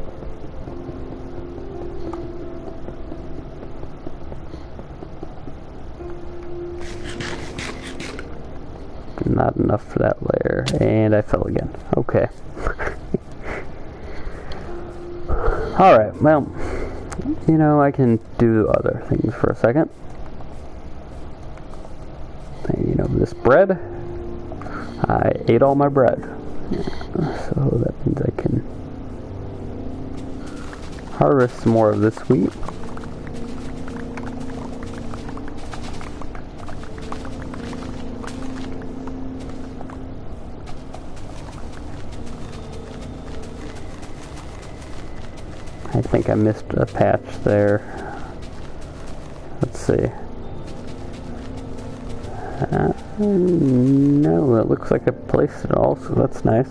Not enough for that layer, and I fell again. Okay. Alright, well, you know, I can do other things for a second. You know, this bread, I ate all my bread, so that means I can harvest some more of this wheat. I think I missed a patch there. Let's see. No, it looks like I placed it all, so that's nice.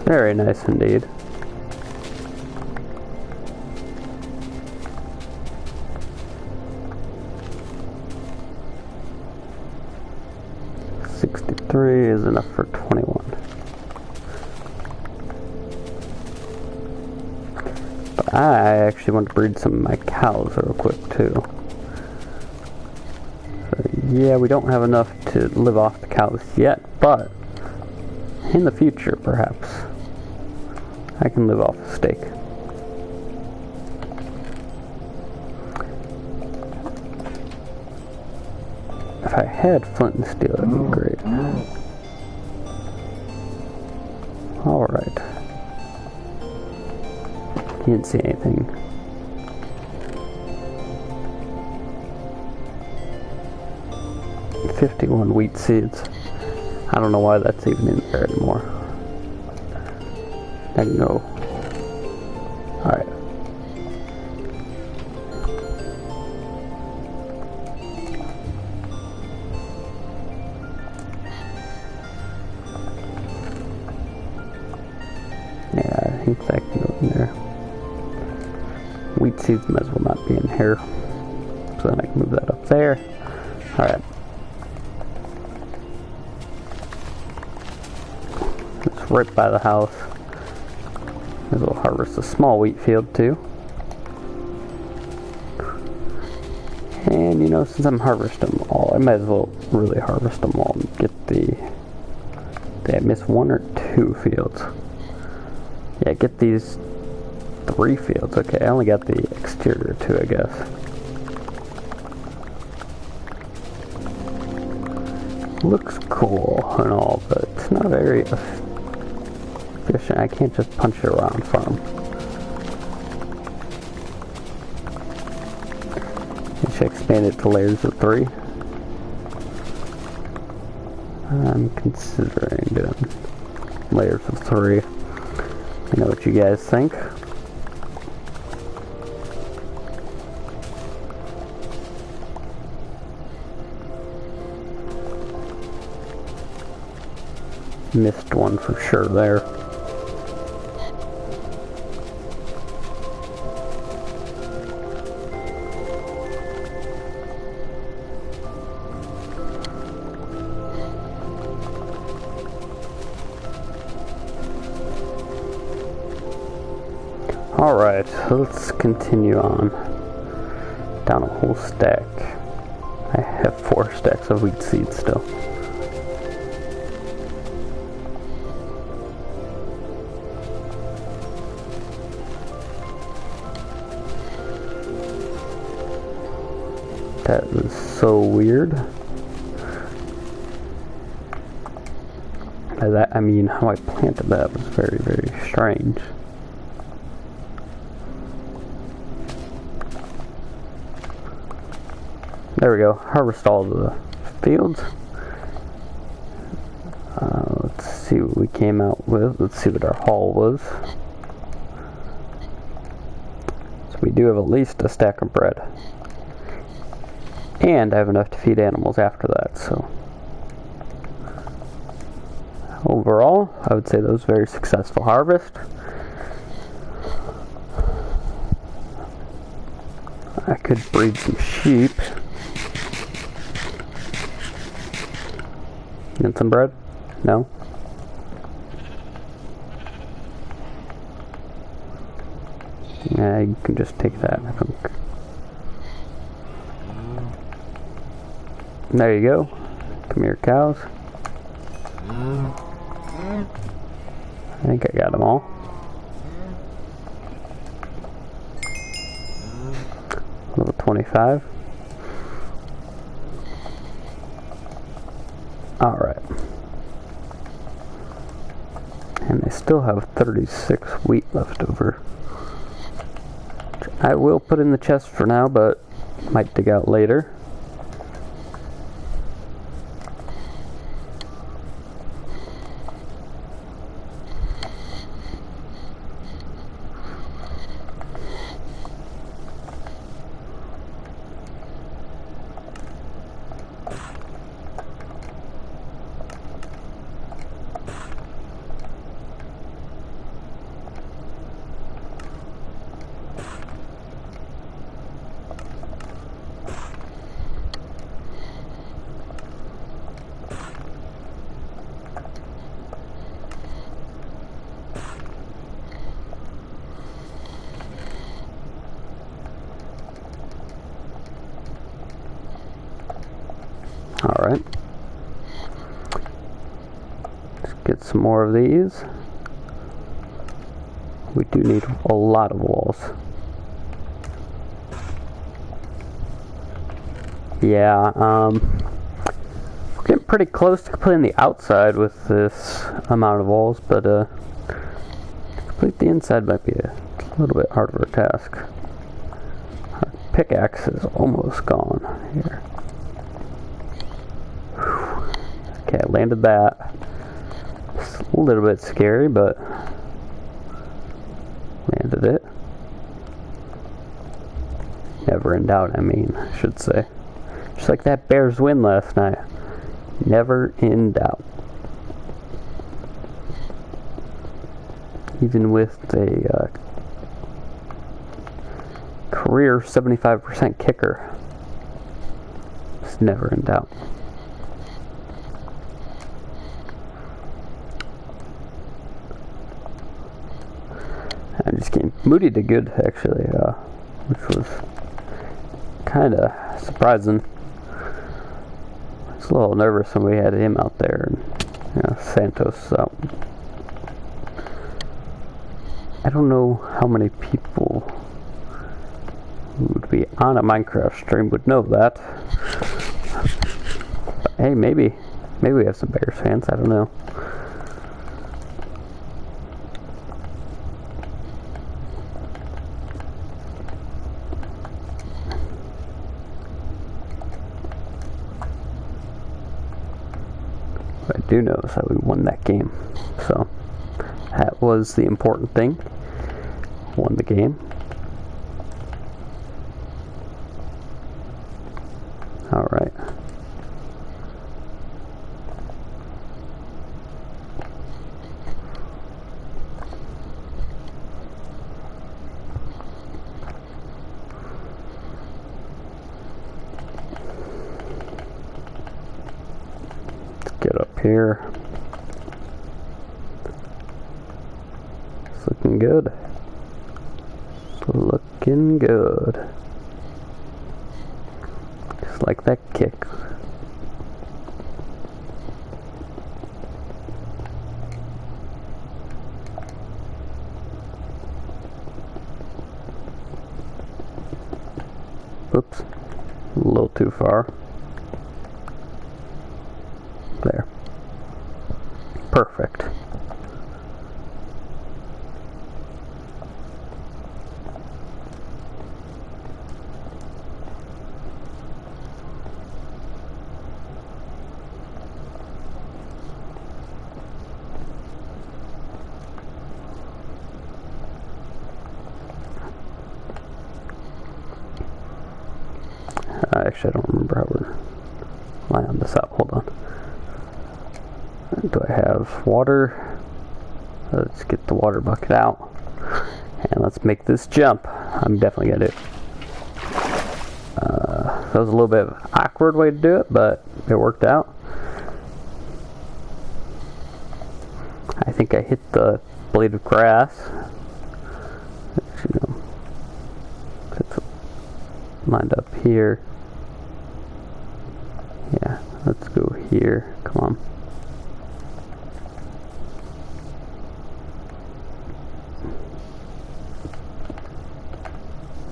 Very nice indeed. $63 is enough for 21. But I actually want to breed some of my cows real quick too. So yeah, we don't have enough to live off the cows yet, but in the future perhaps I can live off a steak. If I had flint and steel, that'd be great. Alright. You didn't see anything. $51 wheat seeds. I don't know why that's even in there anymore. I can go. Alright. Yeah, I think that can go in there. Wheat seeds might as well not be in here. So then I can move that up there. Alright. It's right by the house. As well harvest a small wheat field too. And you know, since I'm harvesting them all, I might as well really harvest them all and get the... Did I miss 1 or 2 fields? Yeah, get these 3 fields. Okay, I only got the exterior 2, I guess. Looks cool and all, but it's not very efficient. I can't just punch it around farm. I should expand it to layers of 3. I'm considering doing layers of 3. I know what you guys think. Missed one for sure there. Alright, let's continue on. Down a whole stack. I have 4 stacks of wheat seeds still. That was so weird. I mean, how I planted that was very, very strange. There we go. Harvest all the fields. Let's see what we came out with. Let's see what our haul was. So we do have at least a stack of bread. And I have enough to feed animals after that, so... Overall, I would say that was a very successful harvest. I could breed some sheep. Get some bread? No? Yeah, you can just take that, I think. There you go. Come here, cows. I think I got them all. Level 25. Alright. And I still have 36 wheat left over. I will put in the chest for now, but might dig out later. Alright. Let's get some more of these. We do need a lot of walls. Yeah, we're getting pretty close to completing the outside with this amount of walls, but to complete the inside might be a little bit harder of a task. Our pickaxe is almost gone here. Okay, I landed that. It's a little bit scary, but landed it. Never in doubt, I should say. Just like that Bears win last night. Never in doubt. Even with a career 75% kicker. It's never in doubt. Moody did good, actually, which was kind of surprising. I was a little nervous when we had him out there, and Santos out. I don't know how many people who would be on a Minecraft stream would know that. But hey, maybe we have some Bears fans. I don't know. What I do know is that we won that game, so that was the important thing. Won the game. All right. Let's get up here. It's looking good. Looking good. Just like that kick. Oops. A little too far. There. Perfect. Actually, I don't remember how we're lining this out. Hold on. Do I have water? Let's get the water bucket out. And let's make this jump. I'm definitely going to do it. That was a little bit of an awkward way to do it, but it worked out. I think I hit the blade of grass. It's lined up here. Yeah, let's go here. Come on.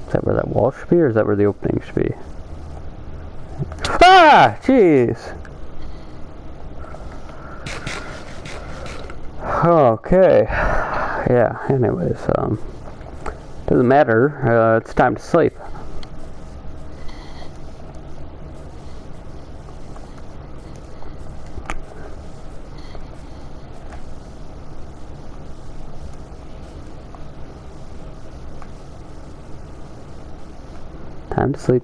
Is that where that wall should be, or is that where the opening should be? Ah! Jeez! Okay. Yeah, anyways, doesn't matter. It's time to sleep. Time to sleep.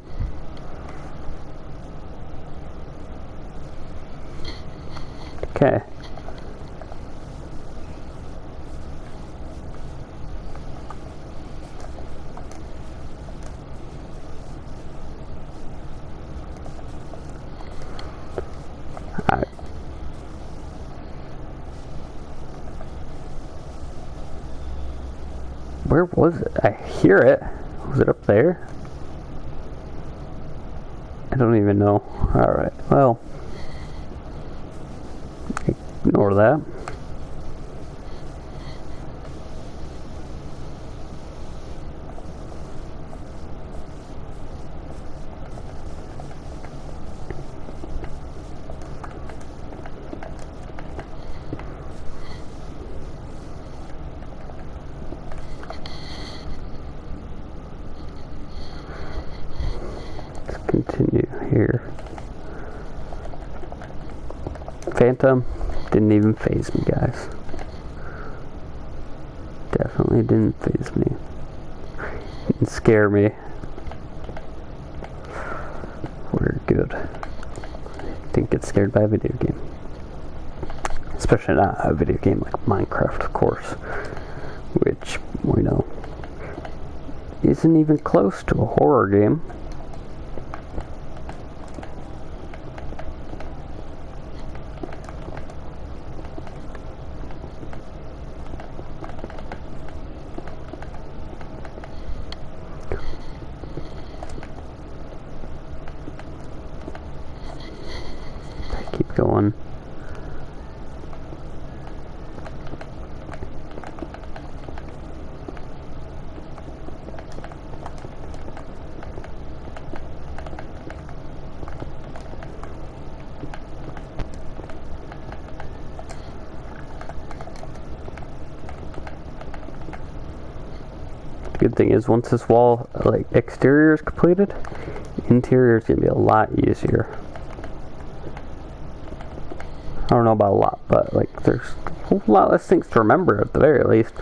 Okay. Alright. Where was it? I hear it. Was it up there? I don't even know. Alright, well, ignore that. Let's continue here. Phantom didn't even faze me, guys. Definitely didn't faze me. Didn't scare me. We're good. Didn't get scared by a video game. Especially not a video game like Minecraft, of course. Which, we know, isn't even close to a horror game. keep going. Good thing is once this wall, like, exterior is completed, interior is going to be a lot easier. I don't know about a lot, but like there's a whole lot less things to remember at the very least.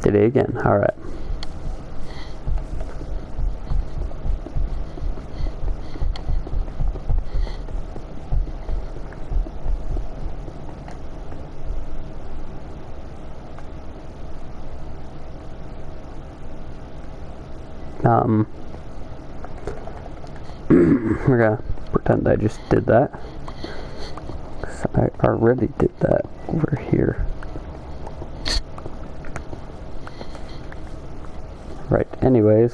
Did it again. Alright. We're gonna pretend I just did that. 'Cause I already did that over here. Right, anyways,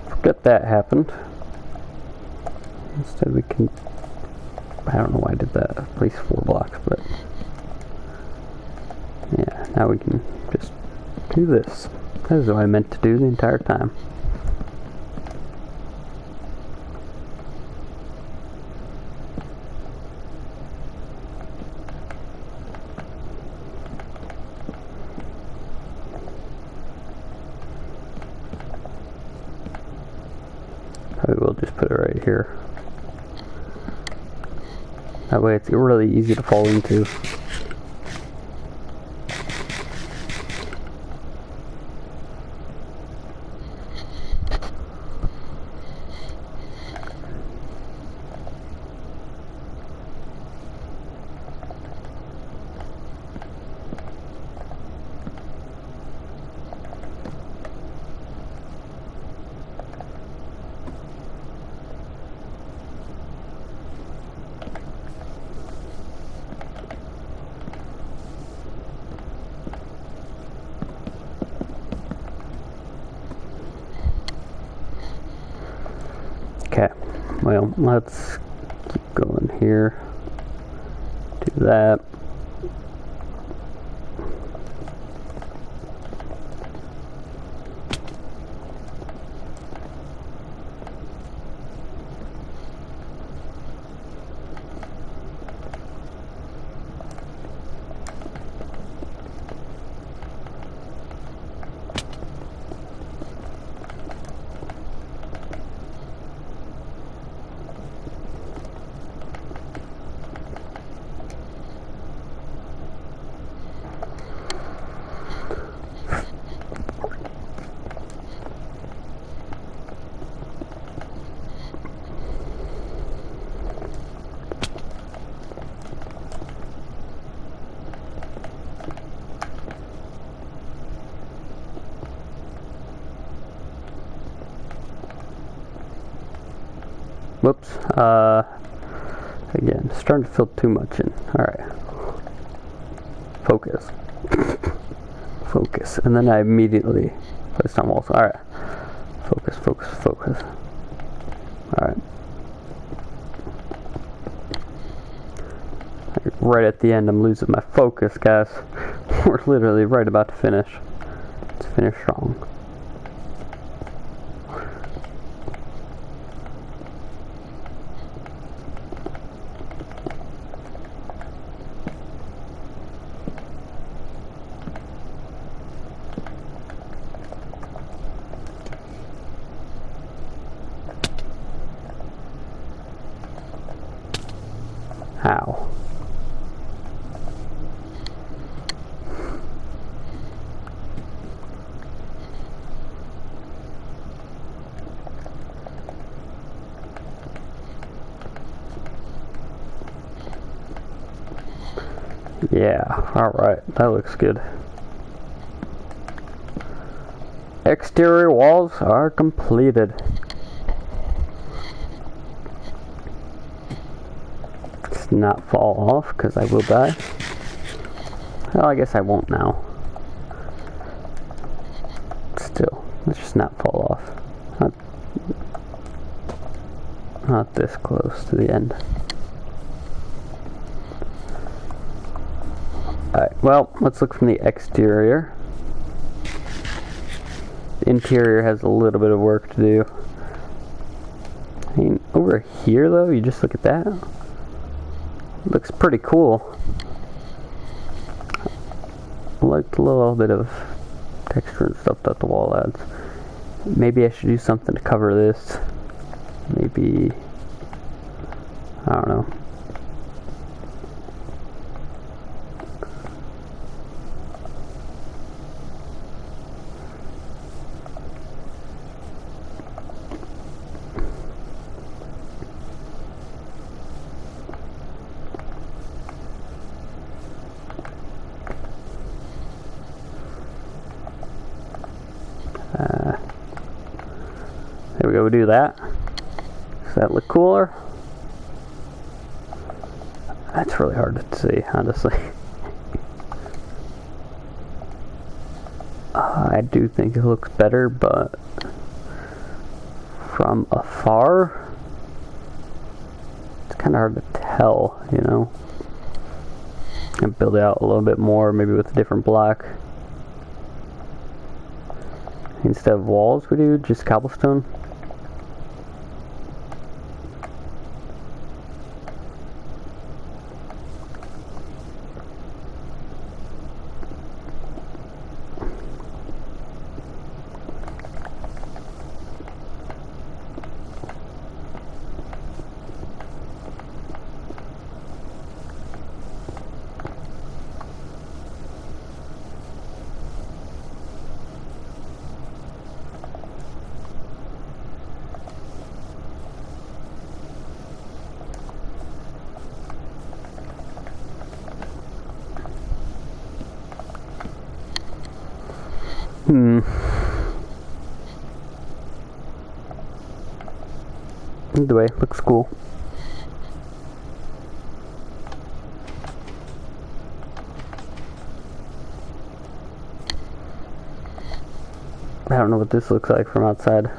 forget that happened. Instead we can, I don't know why I did that, at least 4 blocks, but yeah, now we can just do this. That is what I meant to do the entire time. Probably will just put it right here. That way it's really easy to fall into. Okay, well, let's keep going here. Do that. Whoops, again, starting to fill too much in. Alright. Focus. Focus. And then I immediately placed on walls. Alright. Focus, focus, focus. Alright. Right at the end, I'm losing my focus, guys. We're literally right about to finish. Let's finish strong. How? Yeah, alright, that looks good. Exterior walls are completed. Let's not fall off, because I will die. Well, I guess I won't now. Still, let's just not fall off. Not this close to the end. Alright, well, let's look from the exterior. The interior has a little bit of work to do. I mean, over here though, you just look at that. Looks pretty cool. I like the little bit of texture and stuff that the wall adds. Maybe I should do something to cover this. Maybe, I don't know. There we go, we'll do that. Does that look cooler? That's really hard to see, honestly. I do think it looks better, but from afar, it's kind of hard to tell, you know. And build it out a little bit more, maybe with a different block. Instead of walls, we do just cobblestone. Either way, looks cool. I don't know what this looks like from outside.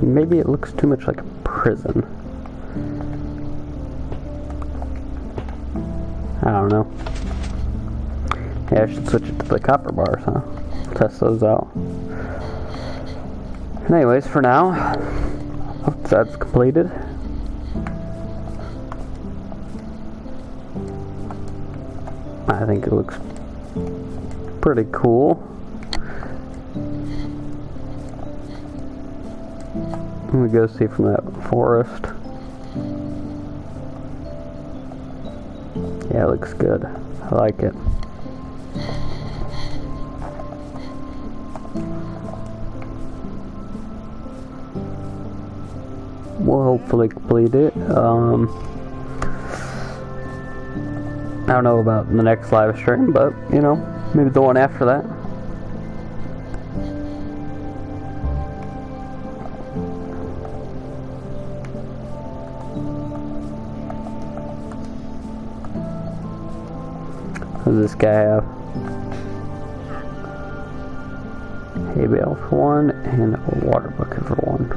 Maybe it looks too much like a prison. I don't know. Yeah, I should switch it to the copper bars, huh? Test those out. Anyways, for now, outside's completed. I think it looks pretty cool. Let me go see from that forest. Yeah, it looks good. I like it. We'll hopefully complete it. I don't know about the next live stream, but, you know, maybe the one after that. What does this guy have? Hay bale for one, and a water bucket for one.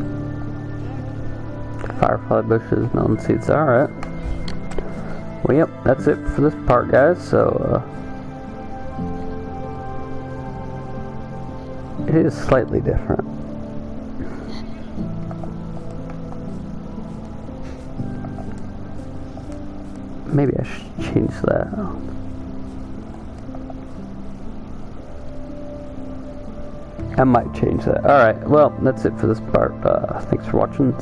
Firefly bushes, melon seeds, alright. Well, yep, that's it for this part, guys, so, it is slightly different. Maybe I should change that. I might change that. Alright, well, that's it for this part. Thanks for watching.